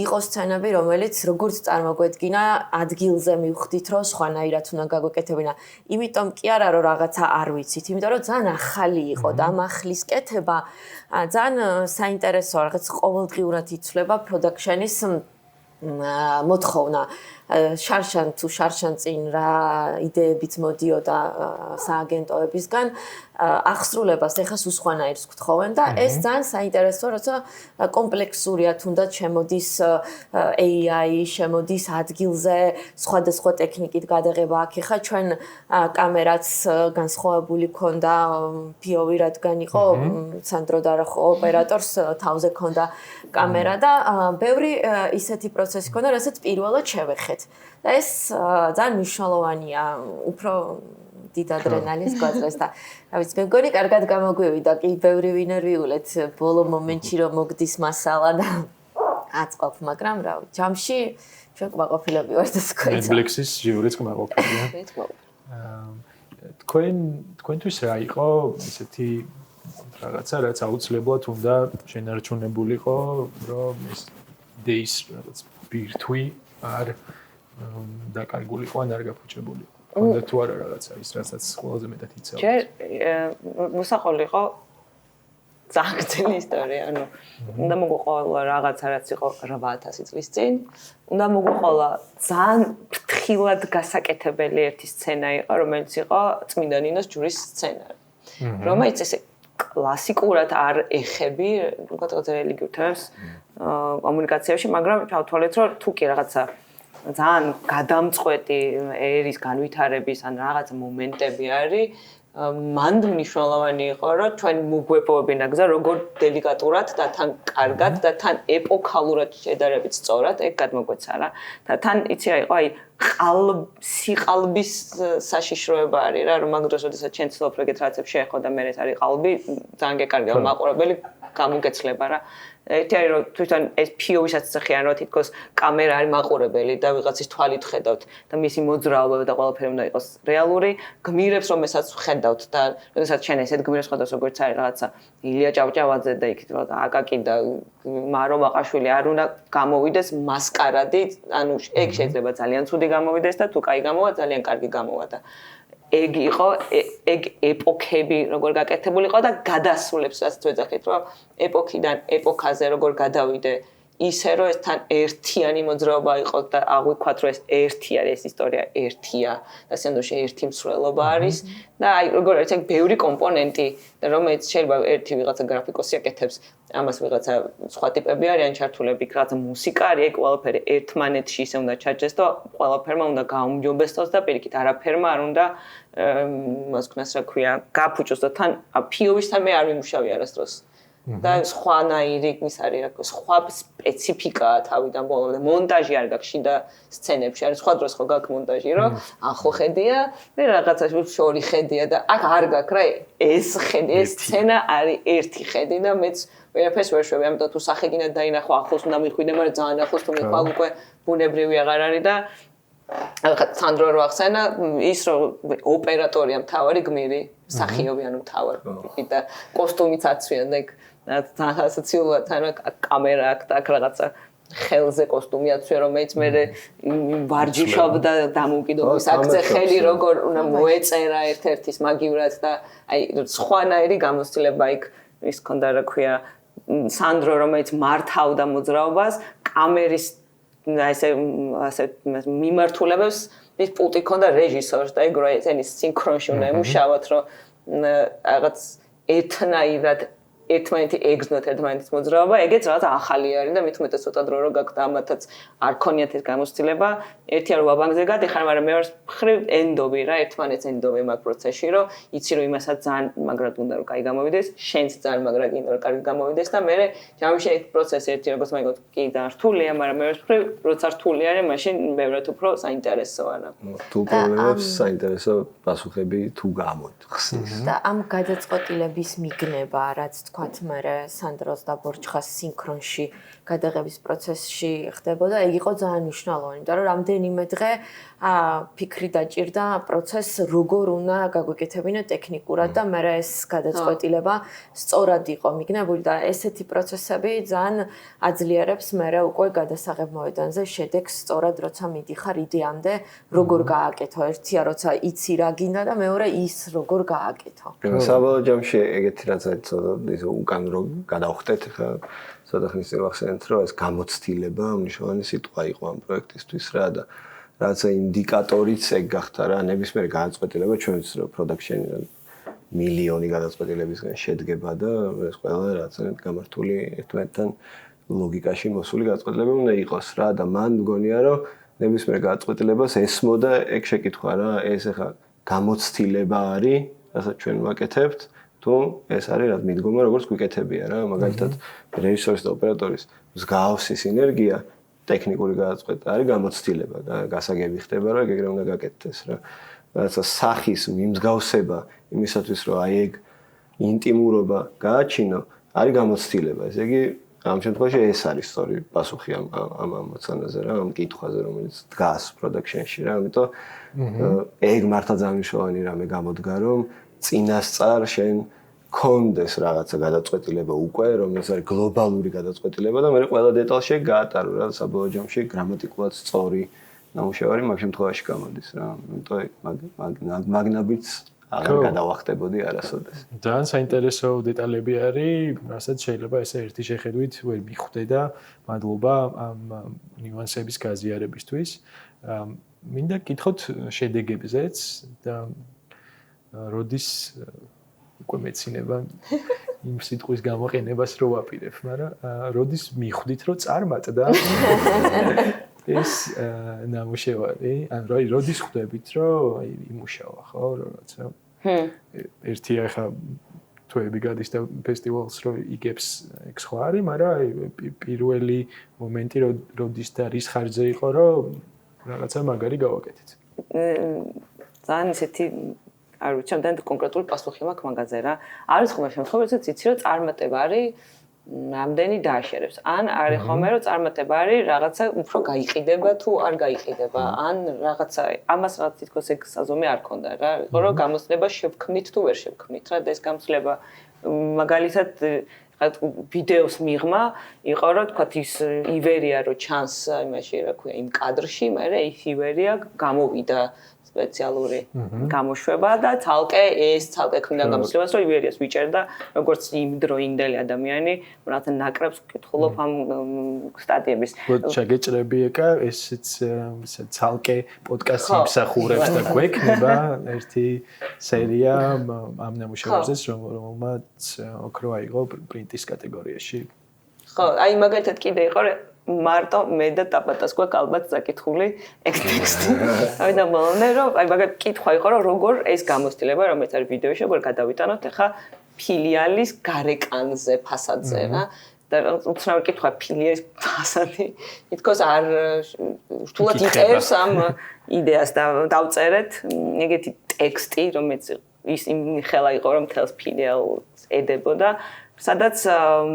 იყო სცენები, რომელიც როგორც წარმოგვედგინა, ადგილზე მივხვდით, რომ სხვანაირად უნდა გაგვეკეთებინა. იმიტომ კი არა, რომ რაღაცა არ ვიცით, იმიტომ რომ ძალიან ახალი იყო და ამ ახლის კეთება ძალიან საინტერესოა, რაღაც ყოველდღიურად იცვლება პროდაქშენის მოთხოვნა. შარშან თუ შარშან წინ რა იდეებიც მოდიოდა სააგენტოებისგან აღსრულებას ეხას უსხვანაირს გთხოვენ და ეს ძალიან საინტერესოა, როცა კომპლექსურია, თუნდაც შემოდის AI, შემოდის ადგილზე, სხვადასხვა ტექნიკით გადაღება აქ ხა ჩვენ კამერაც განსხვავებული ქონდა, POV რადგან იყო სანდრო დარახო ოპერატორს თავზე ქონდა კამერა და ბევრი ისეთი პროცესი ქონდა, რასაც პირველად შევეხეთ. და ეს ძალიან მნიშვნელოვანია, უფრო დიდ ადრენალინს გვაძლევს და რა ვიცი, მე მგონი კარგად გამოგვივიდა, კი ბევრი ვინერვიულეთ ბოლო მომენტში რომ მოგდის მასალა და აწყობ, მაგრამ რა ვიცი, ჯამში ჩვენ კმაყოფილები ვართ და სკოლა. Netflix-ის ჟიურიც კმაყოფილია. თქვენთვის რა იყო ესეთი რაღაცა, რაც აუცილებლად უნდა შენარჩუნებულიყო, რომ ეს days რაღაც ბირთვი არ დაკარგულიყო ან არ გაფუჭებულიყო. უნდა თუ არა რაღაცა ის, რასაც ყველაზე მეტად იცავთ. ჯერ მოსაყოლი იყო ძაღლი ისტორია, ანუ უნდა მოგოყოლა რაღაცა რაც იყო 8000 წლის წინ, უნდა მოგოყოლა ძალიან ფრთხილად გასაკეთებელი ერთი სცენა იყო, რომელიც იყო წმინდა ნინოს ჯვრის სცენარი. რომელიც ესე კლასიკურად არ ეხები რაღაცა რელიგიურ თემებს კომუნიკაციაში, მაგრამ ჩავთვალეთ, რომ თუ კი რაღაცა ძალიან გადამწყვეტი ერის განვითარების ან რაღაც მომენტები არის, მანდ მნიშვნელოვანი იყო, რომ ჩვენ მოგვეპოვებინა გზა, როგორ დელიკატურად და თან კარგად და თან ეპოქალურად შედარებით სწორად ეგ გადმოგვეცა რა. და თან იცი რა იყო, აი სიყალბის საშიშროება არის რა, რომ მაგ დროს შესაძლოა ჩვენ ცდილობ ეგეთ რაღაცებს შეეხო და მე ეს არის ყალბი, ძალიან გეკარგება მაყურებელი გამოგეცლება რა. ერთი არის რომ თვითონ ეს POV-საც ცხიან რომ თითქოს კამერა არის მაყურებელი და ვიღაცის თვალით ხედავთ და მისი მოძრაობა და ყველაფერი უნდა იყოს რეალური, გმირებს რომ ესაც ხედავთ და როდესაც ჩვენ ესეთ გმირებს ხედავთ როგორც არის რაღაცა ილია ჭავჭავაძე და იქით რა აკაკი და მარო მაყაშვილი არ უნდა გამოვიდეს მასკარადი, ანუ ეგ შეიძლება ძალიან ცუდი გამოვიდეს და თუ კაი გამოვა ძალიან კარგი გამოვა და ეგ იყო ეგ ეპოქები როგორ გაკეთებული იყო და გადასულებს რასაც ვეძახით რომ ეპოქიდან ეპოქაზე როგორ გადავიდე ისე რომ ეს თან ერთიანი მოძრაობა იყო და აღვიქვათ რომ ეს ერთი არის ეს ისტორია ერთია და სანდოში ერთი მსვლელობა არის და აი როგორ არის ეგ ბევრი კომპონენტი და რომელიც შეიძლება ერთი ვიღაცა გრაფიკოსი აკეთებს ამას ვიღაცა სხვა ტიპები არიან ჩართულები რაღაცა მუსიკა არის ეგ ყველაფერი ერთმანეთში ისე უნდა ჩაჯდეს და ყველაფერმა უნდა გაუმჯობესოს და პირიქით არაფერმა არ უნდა მას ქნას რა ქვია გაფუჭოს და თან ფიოვისთან მე არ ვიმუშავე არასდროს და სხვანაირი ის არის რა სხვა სპეციფიკაა თავიდან ბოლომდე მონტაჟი არ გაქვს შიდა სცენებში არის სხვა დროს ხო გაქვს მონტაჟი რომ ახო ხედია მე რაღაცა შორი ხედია და აქ არ გაქვს რა ეს ხედი ეს სცენა არის ერთი ხედი და მეც ვერაფერს ვერ შვები ამიტომ თუ სახე გინდა დაინახო ახლოს უნდა მიხვიდე მაგრამ ძალიან ახლოს თუ მიყვალ უკვე ბუნებრივი აღარ არის და ახლა სანდრო რო ახსენა ის რომ ოპერატორია მთავარი გმირი სახიობი ანუ მთავარი და კოსტუმიც აცვიან და თან ასოციულად თან კამერა აქვს და აქ რაღაცა ხელზე კოსტუმი აცვია რომელიც მე ვარჯიშობ და დამოუკიდებლობის აქცე ხელი როგორ უნდა მოეწერა ერთ-ერთის მაგივრად და აი სხვანაირი გამოცდილება იქ ის ქონდა რა ქვია სანდრო რომელიც მართავდა მოძრაობას კამერის ასე მიმართულებებს ის პულტი ქონდა რეჟისორს და ეგ რა ენის სინქრონში უნდა ემუშავოთ რომ რაღაც ერთნაირად ერთმანეთი ეგზნოთ ერთმანეთის მოძრაობა ეგეც რაღაც ახალი არის და მით უმეტეს ცოტა დრო რო გაქვს და ამათაც არ ქონიათ ეს გამოცდილება ერთი არ ვაბანგზე გადიხარ მაგრამ მეორე მხრივ ენდობი რა ერთმანეთს ენდობი მაგ პროცესში რომ იცი რომ იმასაც ძალიან მაგრად უნდა რომ კაი გამოვიდეს შენც ძალიან მაგრად უნდა რომ კარგი გამოვიდეს და მე ჯამში ეს პროცესი ერთი როგორც მაგოთ კი ძალიან რთულია მაგრამ მეორე მხრივ როცა რთული არის მაშინ ბევრად უფრო საინტერესოა რა თუ პრობლემებს საინტერესო პასუხები თუ გამოხსნის და ამ გადაწყვეტილების მიგნება რაც თქვათ მე სანდროს და ბორჩხას სინქრონში გადაღების პროცესში ხდებოდა ეგ იყო ძალიან მნიშვნელოვანი იმიტომ რომ რამდენიმე დღე ფიქრი დაჭირდა პროცესს როგორ უნდა გაგვეკეთებინა ტექნიკურად და მე ეს გადაწყვეტილება სწორად იყო მიგნებული და ესეთი პროცესები ძალიან აძლიერებს მე უკვე გადასაღებ მოედანზე შედეგს სწორად როცა მიდიხარ იდეამდე როგორ გააკეთო ერთია როცა იცი რა გინდა და მეორე ის როგორ გააკეთო საბოლოო ჯამში ეგეთი რაც ცოტა ის უკან რო გადავხდეთ ხა ცოტა ხნის წინ ვახსენეთ რომ ეს გამოცდილება მნიშვნელოვანი სიტყვა იყო ამ პროექტისთვის რა და რაღაცა ინდიკატორიც ეგ გახდა რა ნებისმიერი გადაწყვეტილება ჩვენც რო პროდაქშენიდან მილიონი გადაწყვეტილებისგან შედგება და ეს ყველა რაღაცა გამართული ერთმანეთთან ლოგიკაში მოსული გადაწყვეტილება უნდა იყოს რა და მან მგონია რომ ნებისმიერ გადაწყვეტილებას ესმოდა ეგ შეკითხვა რა ეს ახლა გამოცდილება არის რასაც ჩვენ ვაკეთებთ თუ ეს არის რა მიდგომა როგორც გვიკეთებია რა მაგალითად რეჟისორის და ოპერატორის მსგავსი სინერგია ტექნიკური გადაწყვეტა არის გამოცდილება და გასაგები ხდება რომ ეგრე უნდა გაკეთდეს რა რაღაცა სახის მიმსგავსება იმისათვის რომ აი ეგ ინტიმურობა გააჩინო არის გამოცდილება ესე იგი ამ შემთხვევაში ეს არის სწორი პასუხი ამ მოცანაზე რა ამ კითხვაზე რომელიც დგას პროდაქშენში რა ამიტომ ეგ მართლა ძალიან მნიშვნელოვანი რამე გამოდგა რომ წინასწარ შენ კონდეს რაღაცა გადაწყვეტილება უკვე რომელიც არის გლობალური გადაწყვეტილება და მე ყველა დეტალში გაატარო რა საბოლოო ჯამში გრამატიკულად სწორი ნამუშევარი მაგ შემთხვევაში გამოდის რა ამიტომ მაგნაბიც აღარ გადავახტებოდი არასოდეს ძალიან საინტერესო დეტალები არის რასაც შეიძლება ესე ერთი შეხედვით ვერ მიხვდე და მადლობა ამ ნიუანსების გაზიარებისთვის მინდა გითხოთ შედეგებზეც და როდის უკვე მეცინება იმ სიტყვის გამოყენებას რო ვაპირებ, მაგრამ როდის მიხვდით რომ წარმატდა ეს ნამუშევარი, ან როდის ხვდებით რომ იმუშავა, ხო, რაღაცა. ერთი ახლა თვეები გადის და ფესტივალს რო იგებს ეგ სხვა არის, მაგრამ პირველი მომენტი როდის და რის ხარჯზე იყო რომ რაღაცა მაგარი გავაკეთეთ. ძალიან ისეთი არ ვიცი, ამდენ კონკრეტული პასუხი მაქვს მაგაზე რა. არის ხოლმე შემთხვევები, როდესაც იცი რომ წარმატება არის რამდენი დააშერებს. ან არის ხოლმე რომ წარმატება არის რაღაცა უფრო გაიყიდება თუ არ გაიყიდება. ან რაღაცა ამას რაღაც თითქოს ეგ საზომი არ ქონდა რა. იყო რომ გამოცდილება შევქმნით თუ ვერ შევქმნით რა და ეს გამოცდილება მაგალითად ვიდეოს მიღმა იყო რომ თქვა ის ივერია რომ ჩანს იმაში რა ქვია იმ კადრში, მაგრამ ის ივერია გამოვიდა სპეციალური გამოშვება და ცალკე ქმნიდა გამოცდილებას, რომ ივერიას ვიჭერდა როგორც იმდროინდელი ადამიანი, რათა ნაკრებს ვკითხულობ ამ სტატიების. შეგეჭრები ეკა ესეც ცალკე პოდკასტი იმსახურებს და გვექნება ერთი სერია ამ ნამუშევრებზეც, რომელმაც ოქრო აიღო პრინტის კატეგორიაში. ხო, აი მაგალითად კიდე იყო მარტო მე და ტაპატას გვაქვს ალბათ საკითხული ეს ტექსტი. აი და მომდე რომ აი მაგალითად კითხვა იყო რომ როგორ ეს გამოცდილება რომელიც არის ვიდეოში როგორ გადავიტანოთ ახლა ფილიალის გარეკანზე ფასადზე რა და უცნაური კითხვა ფილიალის ფასადი თითქოს არ რთულად იწერს ამ იდეას და დავწერეთ ეგეთი ტექსტი რომელიც ის იმ ხელა იყო რომ თელს ფილიალს ედებოდა სადაც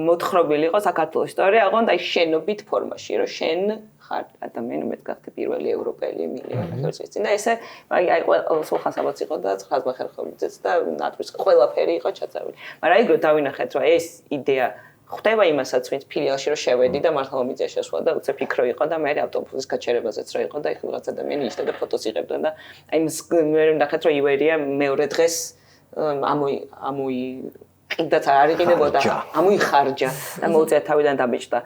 მოთხრობილი იყო საქართველოს ისტორია, აღონ და შენობით ფორმაში, რომ შენ ხარ ადამიანი, რომელიც გახდა პირველი ევროპელი მილიონერი წინ და ესე აი სულხან-საბაც იყო და ხაზმა ხერხობლიძეც და ნატვის ყველაფერი იყო ჩაწევილი. მაგრამ ეგრე დავინახეთ, რომ ეს იდეა ხდება იმასაც, ვინც ფილიალში რომ შევედი და მართლა მომიწია შესვლა და უცებ ფიქრო იყო და მე ავტობუსის გაჩერებაზეც რა იყო და იქ ვიღაც ადამიანი ისე და ფოტოს იღებდა და აი მე ვნახეთ, რომ ივერია მეორე დღეს კიდაც არ იყიდებოდა ამოიხარჯა და მოუწია თავიდან დაბეჭდა.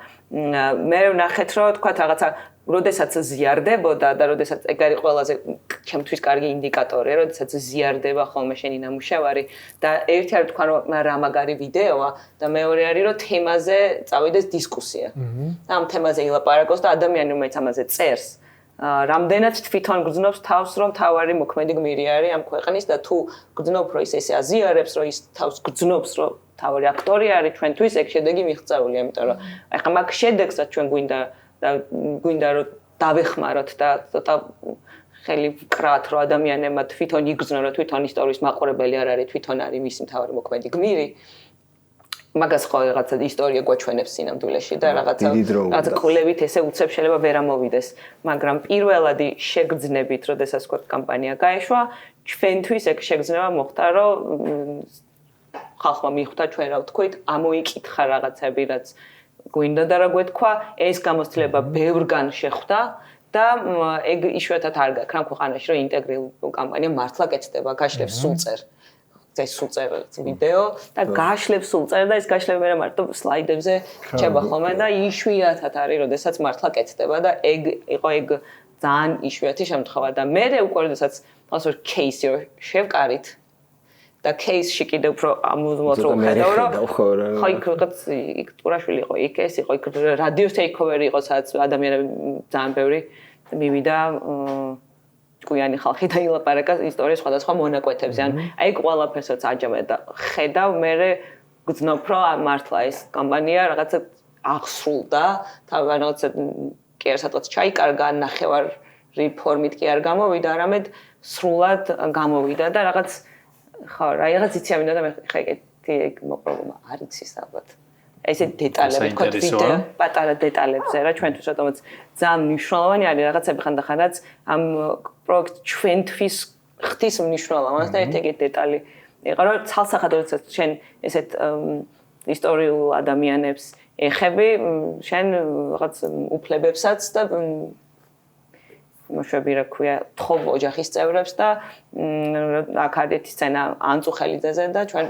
მე ვნახეთ რომ თქვა რაღაცა როდესაც ზიარდებოდა და როდესაც ეგ არის ყველაზე ჩემთვის კარგი ინდიკატორი, როდესაც ზიარდება ხოლმე შენი ნამუშევარი და ერთი არის თქვა რომ რა მაგარი ვიდეოა და მეორე არის რომ თემაზე წავიდეს დისკუსია. ამ თემაზე ილაპარაკოს და ადამიანი რომელიც ამაზე წერს რამდენად თვითონ გრძნობს თავს რომ თავარი მოქმედი გმირი არის ამ ქვეყნის და თუ გრძნობ რომ ის ესე აზიარებს რომ ის თავს გრძნობს რომ თავარი აქტორი არის ჩვენთვის ეგ შედეგი მიღწეულია იმიტომ რომ ახლა მაგ შედეგსაც ჩვენ გვინდა რომ დავეხმაროთ და ცოტა ხელი ვკრათ რომ ადამიანებმა თვითონ იგრძნონ რომ თვითონ ისტორიის მაყურებელი არ არის თვითონ არის მისი თავარი მოქმედი გმირი მაგას ხო რაღაცა ისტორია გვაჩვენებს სინამდვილეში და რაღაცა კვლევით ესე უცებ შეიძლება ვერ ამოვიდეს მაგრამ პირველადი შეგრძნებით როდესაც თქვა კამპანია გაეშვა ჩვენთვის ეგ შეგრძნება მოხდა რომ ხალხმა მიხვდა ჩვენ რა ვთქვით ამოიკითხა რაღაცები რაც გვინდა და რა გვეთქვა ეს გამოცდილება ბევრგან შეხვდა და ეგ იშვიათად არ გაქვს ამ ქვეყანაში რომ ინტეგრირებული კამპანია მართლა კეთდება გაშლებს სულწერ ეს სულწერ ვიდეო და გაშლებს სულწერ და ეს გაშლები მე მარტო სლაიდებზე რჩება ხოლმე და იშვიათად არის როდესაც მართლა კეთდება და ეგ იყო ეგ ძალიან იშვიათი შემთხვევა და მე უკვე როდესაც ასე кейსი შევკარით და кейსში კიდევ უფრო ამოზმოთ რომ ხედავ რომ ხო იქ რაღაც იქ ტურაშვილი იყო იქ ეს იყო იქ რადიო ტეიქოვერი იყო სადაც ადამიანები ძალიან ბევრი მივიდა კვიანი ხალხი და ილაპარაკა ისტორიის სხვადასხვა მონაკვეთებზე. ან აი ყველაფერსაც აჯამეთ და ხედავ მე გძნობ რომ მართლა ეს კამპანია რაღაცა აღსრულდა, რაღაცა კი არ სადღაც ჩაიკარგა, ნახევარი ფორმით კი არ გამოვიდა, არამედ სრულად გამოვიდა და რაღაც ხო, რაღაც იცი ამინდა და მე ხა ეგ მოყრობა არ იცის ალბათ. ესე დეტალები თქვა ვიდეო პატარა დეტალებზე რა ჩვენთვის რატომაც ძალიან მნიშვნელოვანი არის რაღაცები ხანდახანაც ამ პროექტ ჩვენთვის ხდის მნიშვნელოვანს და ერთ-ერთი დეტალი იყო რომ ცალსახადოსაც შენ ესეთ ისტორიულ ადამიანებს ეხები შენ რაღაც უფლებებსაც და მოშვები რა ქვია თხოვ ოჯახის წევრებს და აქ არის სცენა ანწუხელიძეზე და ჩვენ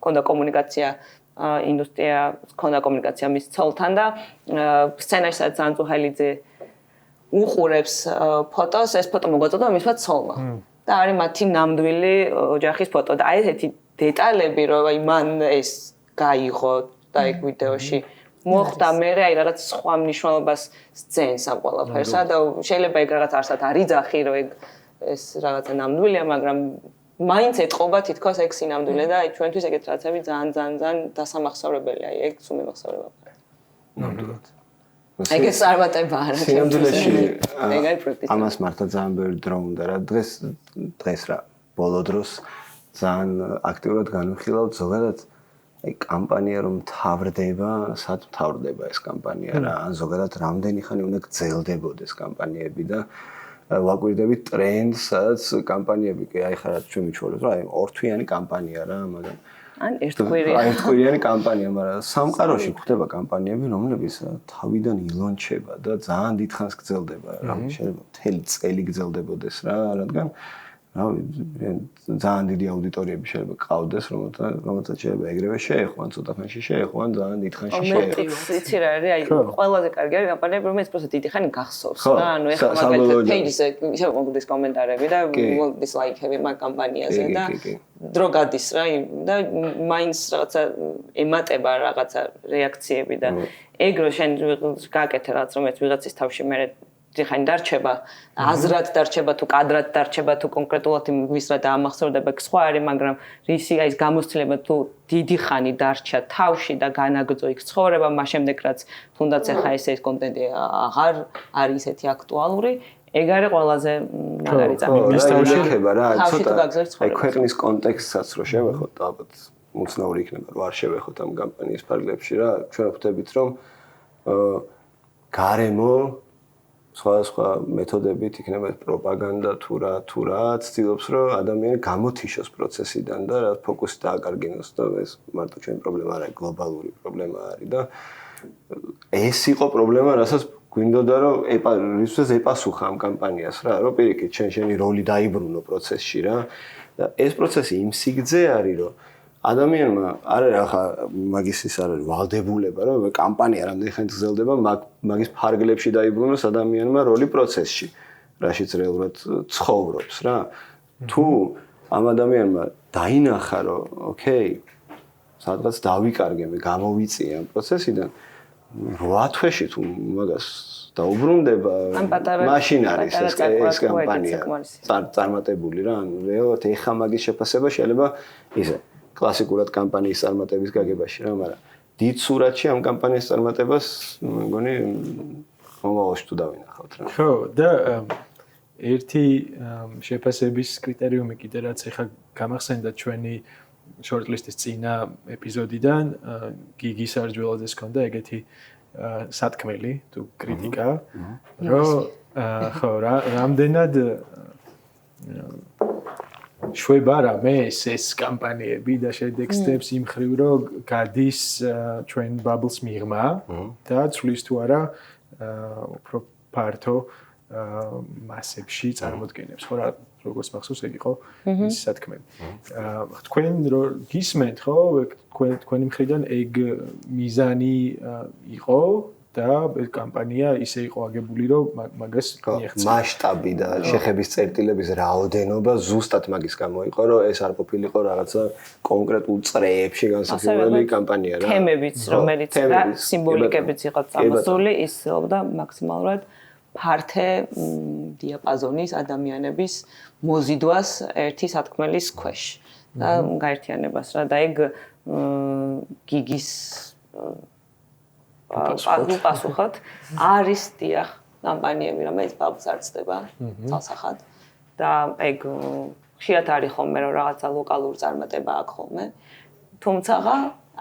ქონდა კომუნიკაცია ინდუსტრია ქონდა კომუნიკაცია მის ცოლთან და სცენაშიც ანწუხელიძე უყურებს ფოტოს ეს ფოტო მოგაწოდა მისმა ცოლმა და არის მათი ნამდვილი ოჯახის ფოტო და აი ესეთი დეტალები რომ აი მან ეს გაიღო და ეგ ვიდეოში მოხდა მე აი რაღაც სხვა მნიშვნელობას სცენს ამ ყველაფერსა და შეიძლება ეგ რაღაც არსად არ იძახი რომ ეგ ეს რაღაცა ნამდვილია მაგრამ მაინც ეთყობა თითქოს ეგ სინამდვილე და აი ჩვენთვის ეგეთ რაღაცები ძალიან დასამახსოვრებელია აი ეგ სულ მიმახსოვრება ნამდვილად ეგეც არ ვატება არა სინამდვილეში ამას მართლა ძალიან ბევრი დრო უნდა რა დღეს რა ბოლო დროს ძალიან აქტიურად განვიხილავთ ზოგადად აი კამპანია რომ თავრდება სად თავრდება ეს კამპანია რა ან ზოგადად რამდენი ხანი უნდა გრძელდებოდეს კამპანიები და ვაკვირდებით ტრენდს, სადაც კამპანიები კი აი ხარად ჩვენ მიჩვენებთ, რომ აი ორთვიანი კამპანია რა, მაგრამ ან ერთკვირიანი. ერთკვირიანი კამპანია, მაგრამ სამყაროში ხდება კამპანიები, რომლებიც თავიდან ილონჩება და ძალიან დიდხანს გრძელდება. შეიძლება მთელი წელი გრძელდებოდეს რა, რადგან ძალიან დიდი აუდიტორიები შეიძლება ყავდეს, რომელთაც შეიძლება ეგრევე შეეხვან, ცოტა ხანში შეეხვან, ძალიან დიდ ხანში შეეხვან. იცი რა არის, აი ყველაზე კარგი არის კამპანიები, რომელიც просто დიდი ხანი გახსოვს რა, ანუ ეხლა მაგალითად page-ზე ისე მოგდის კომენტარები და მოგდის ლაიქები მაგ კამპანიაზე და დრო გადის რა და მაინც რაღაცა ემატება რაღაცა რეაქციები და ეგ რო შენ გაკეთე რაღაც რომელიც ვიღაცის თავში მე ხანი დარჩება, აზრად დარჩება თუ კადრად დარჩება თუ კონკრეტულად იმის რა დაამახსოვრდება სხვა არის, მაგრამ რისი აი ეს გამოცდილება თუ დიდი ხანი დარჩა თავში და განაგრძო იქ ცხოვრება, მას შემდეგ რაც თუნდაც ახლა ეს კონტენტი აღარ არის ისეთი აქტუალური, ეგ არის ყველაზე მაგარი წამი. ის თავში ხება რა, ცოტა აი ქვეყნის კონტექსტსაც რო შევეხოთ, ალბათ უცნაური იქნება რომ არ შევეხოთ ამ კამპანიის ფარგლებში რა, ჩვენ ვხვდებით რომ გარემო სხვა მეთოდებით იქნება პროპაგანდა თუ რა ცდილობს რომ ადამიანი გამოთიშოს პროცესიდან და რა ფოკუსი დააკარგინოს და ეს მარტო ჩვენი პრობლემა არ არის, გლობალური პრობლემა არის და ეს იყო პრობლემა, რასაც გვინდოდა რომ რისთვისაც ეპასუხა ამ კამპანიას რა, რომ პირიქით შენი როლი დაიბრუნო პროცესში რა და ეს პროცესი იმ სიგრძე არის რომ ადამიანმა არ არის ახლა მაგის ის არ არის ვალდებულება რომ კამპანია რამდენი ხანი გრძელდება მაგის ფარგლებში დაიბრუნოს ადამიანმა როლი პროცესში რაშიც რეალურად ცხოვრობს რა თუ ამ ადამიანმა დაინახა რომ ოკეი სადღაც დავიკარგე მე გამოვიწია ამ პროცესიდან 8 თვეში თუ მაგას დაუბრუნდება მაშინ არის ეს კამპანია წარმატებული რა ანუ რეალურად ეხა მაგის შეფასება შეიძლება ისე კლასიკურად კამპანიის წარმატების გაგებაში რა, მაგრამ დიდ სურათში ამ კამპანიის წარმატებას მგონი მომავალში თუ დავინახავთ რა. ხო, და ერთი შეფასების კრიტერიუმი კიდე რაც ახლა გამახსენდა ჩვენი shortlist-ის წინა ეპიზოდიდან, გიგის არჯველაძეს ჰქონდა ეგეთი სათქმელი თუ კრიტიკა, რომ ხო, რამდენად შვება რამე ეს კამპანიები და შედექსტებს იმ ხრივ რომ გადის ჩვენ ბაბლს მიღმა და ცვლის თუ არა უფრო ფართო მასებში წარმოდგენებს ხო რა როგორც მახსოვს ეგ იყო ის სათქმელი თქვენ რო გისმენთ ხო თქვენი მხრიდან ეგ მიზანი იყო და კამპანია ისე იყო აგებული რომ მაგას მიეღწია მასშტაბი და შეხების წერტილების რაოდენობა ზუსტად მაგის გამო იყო რომ ეს არ ყოფილიყო რაღაცა კონკრეტულ წრეებში განსახილველი კამპანია რა თემებიც რომელიც და სიმბოლიკებიც იყო წამოსული ის ცდილობდა მაქსიმალურად ფართე დიაპაზონის ადამიანების მოზიდვას ერთი სათქმელის ქვეშ და გაერთიანებას რა და ეგ გიგის პასუხად არის დიახ კამპანიები რომელიც ბაბლს არ ცდება თალსახად და ეგ ხშირად არის ხოლმე რომ რაღაცა ლოკალური წარმატება აქვს ხოლმე თუმცა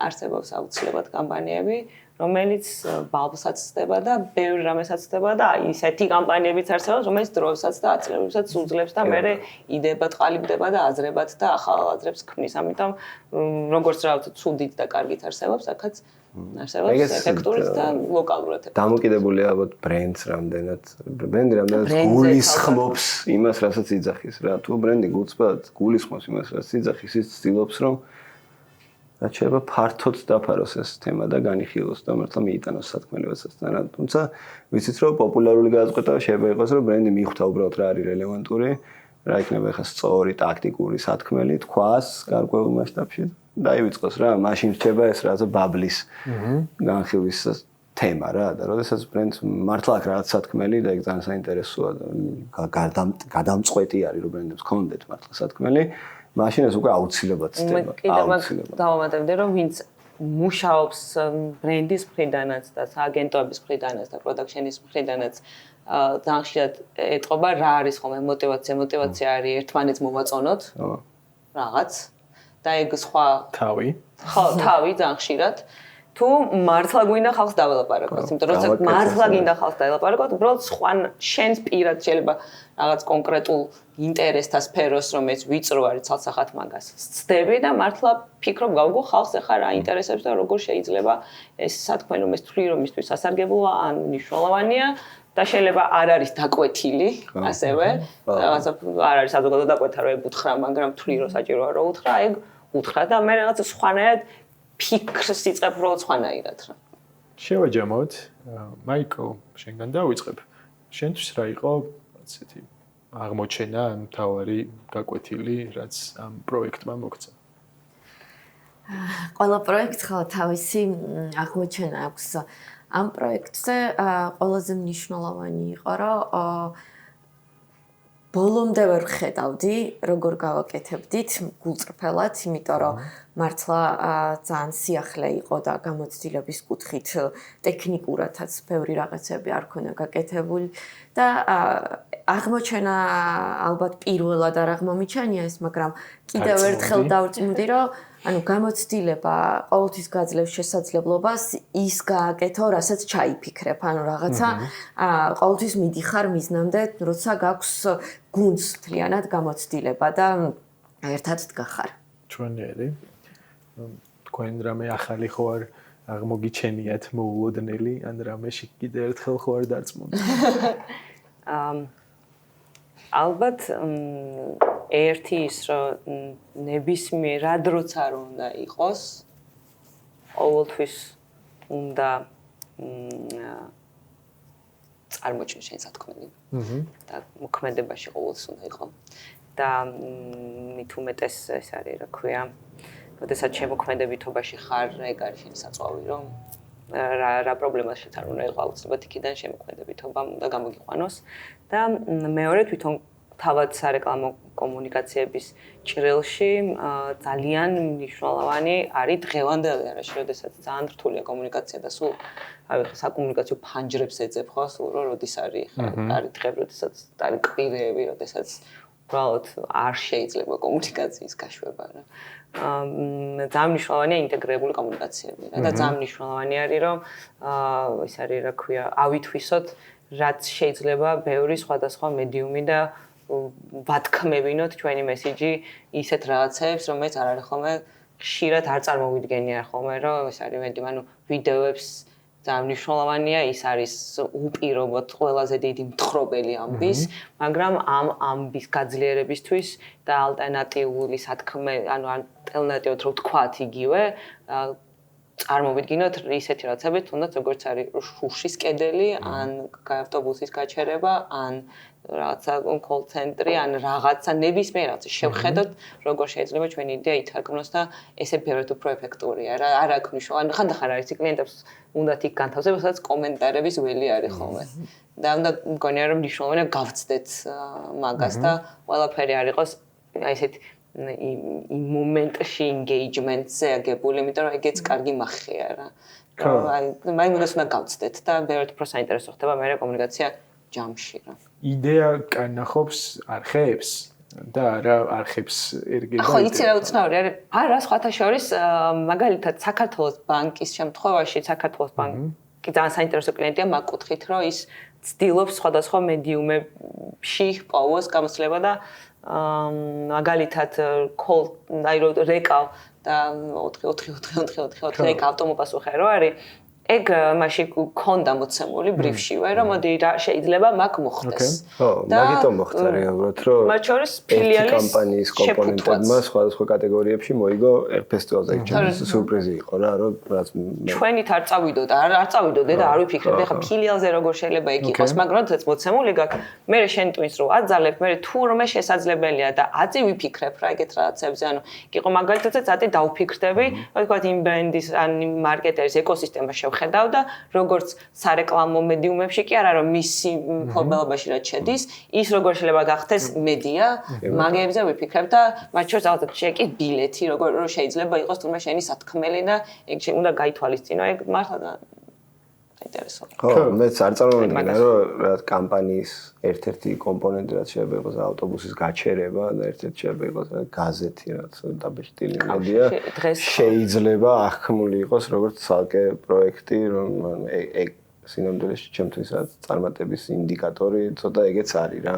არსებობს აუცილებლად კამპანიები რომელიც ბაბლსაც ცდება და ბევრ რამესაც ცდება და ისეთი კამპანიებიც არსებობს რომელიც დროსაც და აწლებებსაც უძლებს და მე იდეებად ყალიბდება და აზრებად და ახალ აზრებს ქმნის ამიტომ როგორც რაღაცა ცუდით და კარგით არსებობს აქაც არსებობს ეფექტურით და ლოკალურად დამოკიდებულია ალბათ ბრენდს რამდენად გულისხმობს იმას რასაც იძახის რა თუ ბრენდი გულისხმობს იმას რასაც იძახის ის ცდილობს რომ რაც შეიძლება ფართოდ დაფაროს ეს თემა და განიხილოს და მართლა მიიტანოს სათქმელებაცასთან რა თუმცა ვიცით რომ პოპულარული გადაწყვეტა შეიძლება იყოს რომ ბრენდი მიხვდა უბრალოდ რა არის რელევანტური რა იქნება ახლა სწორი ტაქტიკური სათქმელი თქვას გარკვეულ მასშტაბში დაივიწყოს რა მაშინ რჩება ეს რაღაცა ბაბლის განხილვის თემა რა და როდესაც ბრენდს მართლა აქვს რაღაც სათქმელი და ეგ ძალიან საინტერესოა გადამწყვეტი არის რომ ბრენდებს კონდეთ მართლა სათქმელი მაშინ ეს უკვე აუცილებლად ცდება აუცილებლად დავამატებდი რომ ვინც მუშაობს ბრენდის მხრიდანაც და სააგენტოების მხრიდანაც და პროდაქშენის მხრიდანაც ძალიან ხშირად ეტყობა რა არის ხოლმე მოტივაცია არის ერთმანეთს მოვაწონოთ რაღაც და ეგ სხვა თავი ხო თავი ძალიან ხშირად თუ მართლა გვინდა ხალხს დაველაპარაკოთ, იმიტომ რომ როცა მართლა გინდა ხალხს დაველაპარაკოთ, უბრალოდ სხვა შენს პირად შეიძლება რაღაც კონკრეტულ ინტერესთა სფეროს, რომელიც ვიწრო არის ცალსახად მაგას. ცდები და მართლა ფიქრობ გავგო ხალხს ახლა რა ინტერესებს და როგორ შეიძლება ეს სათქმელი რომ ეს თვლი რომ მისთვის სასარგებლოა ან მნიშვნელოვანია და შეიძლება არ არის დაკვეთილი, ასევე რაღაცა არ არის საზოგადო დაკვეთა რომ ეგ უთხრა, მაგრამ თვლი რომ საჭიროა რომ უთხრა, ეგ უთხრა და მე რაღაცა სხვანაირად ფიქრს იწყებ უბრალოდ სხვანაირად რა. შევაჯამოთ. მაიკო, შენგან დავიწყებ. შენთვის რა იყო ასეთი აღმოჩენა, მთავარი გაკვეთილი, რაც ამ პროექტმა მოგცა? ყველა პროექტს ხო თავისი აღმოჩენა აქვს. ამ პროექტზე ყველაზე მნიშვნელოვანი იყო, რომ ბოლომდე ვერ ხედავდი, როგორ გავაკეთებდით გულწრფელად, იმიტომ რომ მართლა ძალიან სიახლე იყო და გამოცდილების კუთხით ტექნიკურადაც ბევრი რაღაცები არ ქონა გაკეთებული და აღმოჩენა ალბათ პირველად არ აღმომიჩენია ეს, მაგრამ კიდევ ერთხელ დავწმუნდი, რომ ანუ გამოცდილება ყოველთვის გაძლევს შესაძლებლობას ის გააკეთო, რასაც ჩაიფიქრებ, ანუ რაღაცა ყოველთვის მიდიხარ მიზნამდე, როცა გაქვს გუნდს მთლიანად გამოცდილება და ერთად დგახარ. ჩვენერი თქვენ რამე ახალი ხო არ აღმოგიჩენიათ მოულოდნელი, ან რამეში კიდევ ერთხელ ხო არ დარწმუნდით? ალბათ ერთი ის რომ ნებისმიერ რა დროც არ უნდა იყოს ყოველთვის უნდა წარმოჩენს შენ სათქმელი და მოქმედებაში ყოველთვის უნდა იყო და მით უმეტეს ეს არის რა ქვია როდესაც შემოქმედებითობაში ხარ ეგ არის შენი საწვავი რომ რა პრობლემას შეც არ უნდა იყო აუცილებლად იქიდან შემოქმედებითობა უნდა გამოგიყვანოს და მეორე თვითონ თავად სარეკლამო კომუნიკაციების ჭრილში ძალიან მნიშვნელოვანი არის დღევანდელი არაში, როდესაც ძალიან რთულია კომუნიკაცია და სულ საკომუნიკაციო ფანჯრებს ეძებ ხო, სულ როდის არის დღე, როდესაც არის კვირეები, როდესაც უბრალოდ არ შეიძლება კომუნიკაციის გაშვება რა. ძალიან მნიშვნელოვანია ინტეგრირებული კომუნიკაციები რა და ძალიან მნიშვნელოვანი არის რომ ეს არის რა ქვია, ავითვისოთ რაც შეიძლება ბევრი სხვადასხვა მედიუმი და ვათქმევინოთ ჩვენი მესიჯი ისეთ რაღაცებს, რომელიც არ არის ხოლმე ხშირად არ წარმოვიდგენია ხოლმე, რომ ეს არის მედიუმი, ანუ ვიდეოებს ძალიან მნიშვნელოვანია, ის არის უპირობოდ ყველაზე დიდი მთხრობელი ამბის, მაგრამ ამ ამბის გაძლიერებისთვის და ალტერნატიული სათქმე, ანუ ალტერნატიულად რო ვთქვათ იგივე, წარმოვიდგინოთ ისეთი რაღაცები, თუნდაც როგორც არის შუშის კედელი, ან ავტობუსის გაჩერება, ან რაღაცა call center-ი, ან რაღაცა ნებისმიერ რაღაცა შევხედოთ, როგორ შეიძლება ჩვენი იდეა ითარგმნოს და ესე ბევრად უფრო ეფექტურია რა. არ აქვს მნიშვნელობა. ხანდახან არის კლიენტებს უნდათ იქ განთავსებდეს, სადაც კომენტარების ველი არის ხოლმე. და უნდა მგონია რომ მნიშვნელოვანია გავცდეთ მაგას და ყველაფერი არ იყოს აი ესეთი იმ მომენტში engagement-ზე აგებული, იმიტომ რომ ეგეც კარგი მახხია რა. აი მაგას უნდა გავცდეთ და ბევრად უფრო საინტერესო ხდება მე კომუნიკაცია ჯამში რა. იდეა კანახობს არხებს და არა არხებს ერგება. ხო, იცი რა უცნაური არის. არა, სხვათა შორის მაგალითად საქართველოს ბანკის შემთხვევაში საქართველოს ბანკი ძალიან საინტერესო კლიენტია მაგ კუთხით, რომ ის ცდილობს სხვადასხვა მედიუმებში პოვოს გამოცდილება და მაგალითად აი რეკავ და 4 რეკავ ავტომობილსუხე რო არის ეგ მაშინ ქონდა მოცემული ბრიფშივე რომ მოდი რა შეიძლება მაგ მოხდეს. ხო, მაგიტომ მოხდა რეალურად რომ მათ შორის ფილიალის კომპანიის კომპონენტებმა სხვადასხვა კატეგორიებში მოიგო ფესტივალზე ჩემს სიურპრიზი იყო რა რომ რაც ჩვენით არ წავიდოთ არ წავიდოდე და არ ვიფიქრებდი ხა ფილიალზე როგორ შეიძლება ეგ იყოს მაგრამ როდესაც მოცემული გაქვს მე შენ ტვინს რო აძალებ მე თურმე შესაძლებელია და აწი ვიფიქრებ რა ეგეთ რაღაცებზე ანუ იყო მაგალითად აწი დავფიქრდები თქვა იმ ბრენდის ან იმ მარკეტერის ეკოსისტემაში ხედავ და როგორც სარეკლამო მედიუმებში კი არა რომ მისი მფლობელობაში რაც შედის ის როგორ შეიძლება გახდეს მედია მაგებზე ვიფიქრებ და მათ შორის ალბათ ჩეკი ბილეთი როგორ შეიძლება იყოს თუმცა შენი სათქმელი და ეგ უნდა გაითვალისწინო ეგ მართლა საინტერესოა. ხო, მეც არ წარმოვიდგინე, რომ რა კომპანიის ერთ-ერთი კომპონენტი რაც შეიძლება იყოს ავტობუსის გაჩერება და ერთ-ერთი შეიძლება იყოს გაზეთი რაც დაბეჭდილი მედია შეიძლება აღქმული იყოს როგორც ცალკე პროექტი, რომ ეგ სინამდვილეში ჩემთვის წარმატების ინდიკატორი ცოტა ეგეც არის რა.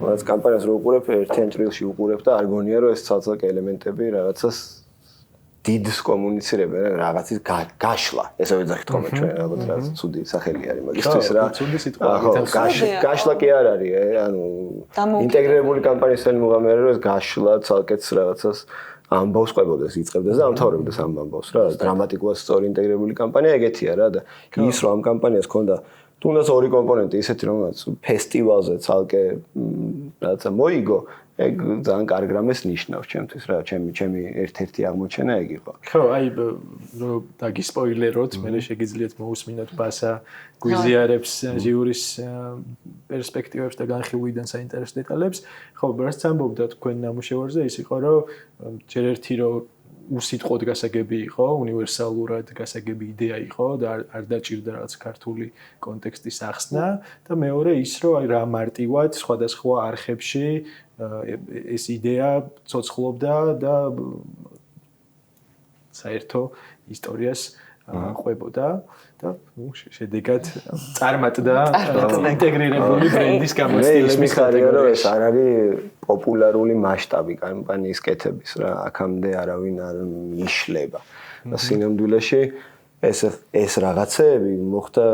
რაც კომპანიას რო უყურებ, ერთ-ერთ წრილში უყურებ და არ გონია რომ ეს ცალკე ელემენტები რაღაცას დიდს კომუნიცირებენ რაღაცის გაშლა. ესე ვეძახით ხოლმე ჩვენ რაღაც ცუდი სახელი არის მაგისთვის რა. ცუდი სიტყვა. გაშლა კი არ არის, ანუ ინტეგრირებული კომპანიის წელი მუღამე არის რომ ეს გაშლა ცალკეც რაღაცას ამბავს ყვებოდეს, იწყებდეს და ამთავრებდეს ამ ამბავს რა. დრამატიკულად სწორი ინტეგრირებული კომპანია ეგეთია რა და ის რომ ამ კომპანიას ქონდა თუნდაც ორი კომპონენტი ისეთი რომელიც ფესტივალზე ცალკე რაღაცა მოიგო ეგ ძალიან კარგ რამეს ნიშნავს ჩემთვის რა ჩემი ერთ-ერთი აღმოჩენა ეგ იყო. ხო, აი რომ დაგისპოილეროთ, მე შეგიძლიათ მოусმინოთ ბასა გვიზიარებს ჟიურის პერსპექტივებს და განხილვიდან საინტერესო დეტალებს. ხო, რაც ამბობდა თქვენ ნამუშევარზე ის იყო რომ ჯერ ერთი რომ უსიტყვოდ გასაგები იყო, უნივერსალურად გასაგები იდეა იყო და არ დაჭირდა რაღაც ქართული კონტექსტის ახსნა და მეორე ის რომ აი რა მარტივად სხვადასხვა არხებში ეს იდეა ცოცხლობდა და საერთო ისტორიას ყვებოდა და შედეგად წარმატდა ინტეგრირებული ბრენდის გამოცდილების კატეგორიაში. ეს არ არის პოპულარული მასშტაბი კომპანიის კეთების რა, აქამდე არავინ არ იშლება. და სინამდვილეში ეს რაღაცეები მოხდა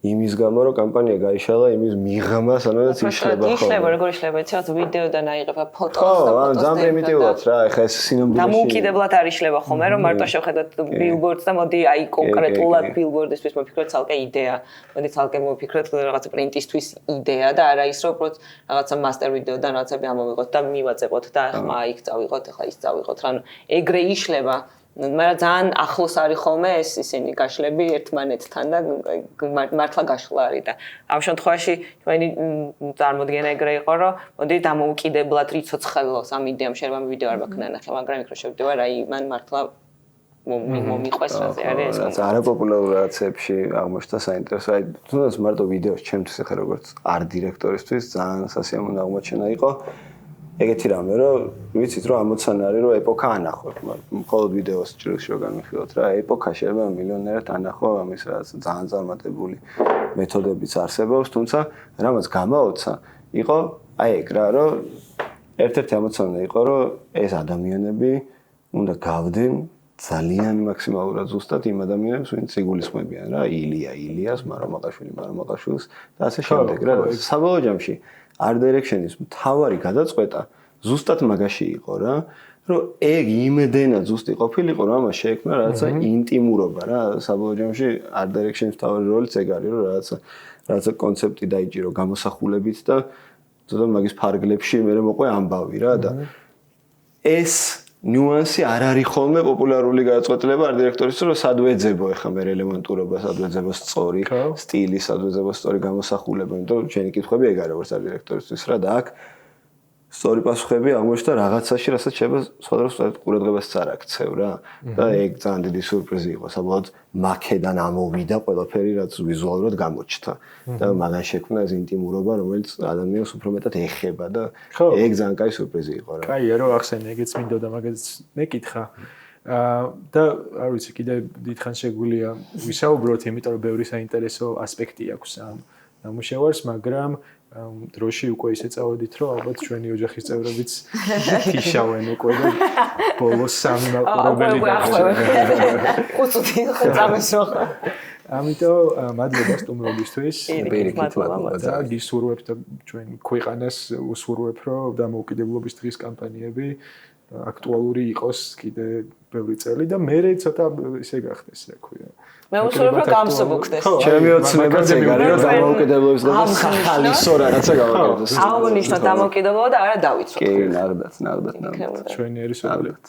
იმის გამო რომ კომპანია გაიშალა იმის მიღმა სანადაც იშლება ხო. იშლება როგორ იშლება, იცით ვიდეოდან აიღება ფოტოს და ფოტოს. ხო, ძალიან პრიმიტიულად რა, ეხლა ეს სინამდვილეში დამოუკიდებლად არ იშლება ხოლმე რომ მარტო შევხედოთ ბილბორდს და მოდი აი კონკრეტულად ბილბორდისთვის მოფიქროთ ცალკე იდეა. მოდი ცალკე მოფიქროთ რაღაცა პრინტისთვის იდეა და არა ის რომ უბრალოდ რაღაცა მასტერ ვიდეოდან რაღაცები ამოვიღოთ და მივაწებოთ და ახლა იქ წავიღოთ, ახლა ის წავიღოთ. ანუ ეგრე იშლება მაგრამ ძალიან ახლოს არის ხოლმე ეს ისინი გაშლები ერთმანეთთან და მართლა გაშლა არის და ამ შემთხვევაში ჩვენი წარმოდგენა ეგრე იყო რომ მოდი დამოუკიდებლად რიცოცხელოს ამ იდეამ შეიძლება ვიდეო არ მაქვს ნახე მაგრამ იქ რო შევდივარ აი მან მართლა მომიყვეს რაზე არის ეს არაპოპულარულ რაღაცებში აღმოჩნდა საინტერესო აი თუნდაც მარტო ვიდეოს ჩემთვის ახლა როგორც არ დირექტორისთვის ძალიან სასიამოვნო აღმოჩენა იყო ეგეთი რამე რომ ვიცით რომ ამოცანა არის რომ ეპოქა ანახოთ მხოლოდ ვიდეოს ჭრილში რო განვიხილოთ რა ეპოქა შეიძლება მილიონერად ანახო ამის რაღაც ძალიან წარმატებული მეთოდებიც არსებობს თუმცა რამაც გამაოცა იყო აი ეგ რა რომ ერთ-ერთი ამოცანა იყო რომ ეს ადამიანები უნდა გავდნენ ძალიან მაქსიმალურად ზუსტად იმ ადამიანებს ვინც იგულისხმებიან რა ილიას მარომაყაშვილს და ასე შემდეგ რა საბოლოო ჯამში Art Direction-ის მთავარი გადაწყვეტა ზუსტად მაგაში იყო რა, რომ ეგ იმდენად ზუსტი ყოფილიყო, რომ ამას შეექმნა რაღაცა ინტიმურობა რა, საბოლოო ჯამში Art Direction-ის მთავარი როლიც ეგ არის, რომ რაღაცა კონცეპტი დაიჭირო გამოსახულებით და ცოტა მაგის ფარგლებში მე მოყვე ამბავი რა და ეს ნიუანსი არ არის ხოლმე პოპულარული გადაწყვეტილება Art Director-ის, რომ სად ვეძებო ახლა მე ელემენტურობა, სად ვეძებო სწორი სტილი, სად ვეძებო სწორი გამოსახულება, იმიტომ რომ ჩვენი კითხვები ეგ არის როგორც Art Director-ისთვის რა და აქ სწორი პასუხები აღმოჩნდა რაღაცაში, რასაც შეიძლება სხვადასხვა ყურადღებას არ აქცევ რა. და ეგ ძალიან დიდი სიურპრიზი იყო, საბოლოოდ მაქედან ამოვიდა ყველაფერი, რაც ვიზუალურად გამოჩნდა. და მაგან შექმნა ეს ინტიმურობა, რომელიც ადამიანს უფრო მეტად ეხება და ეგ ძალიან კაი სიურპრიზი იყო რა. კაია რომ ახსენე, ეგეც მინდოდა მაგაც მეკითხა. და არ ვიცი, კიდე დიდხანს შეგვიძლია ვისაუბროთ, იმიტომ რომ ბევრი საინტერესო ასპექტი აქვს ამ ნამუშევარს, მაგრამ დროში უკვე ისე წავედით, რომ ალბათ ჩვენი ოჯახის წევრებიც თიშავენ უკვე და ბოლოს სამი მაყურებელი დაგვეჭირა. უცუდი ხეწამეს რო. ამიტომ მადლობა სტუმრობისთვის. პირიქით მადლობა და გისურვებთ და ჩვენ ქვეყანას უსურვებ, რომ დამოუკიდებლობის დღის კამპანიები აქტუალური იყოს კიდე ბევრი წელი და მე ცოტა ისე გახდეს, რა ქვია. მე უსურვებ რომ გამსუბუქდეს. ჩემი ოცნებაც ეგ არის რომ დამოუკიდებლობის დღეს ხალისო რაღაცა გავაკეთოს. აღნიშნოთ დამოუკიდებლობა და არა დავიცვათ. კი, ნახდათ. ჩვენი არის სულელებით.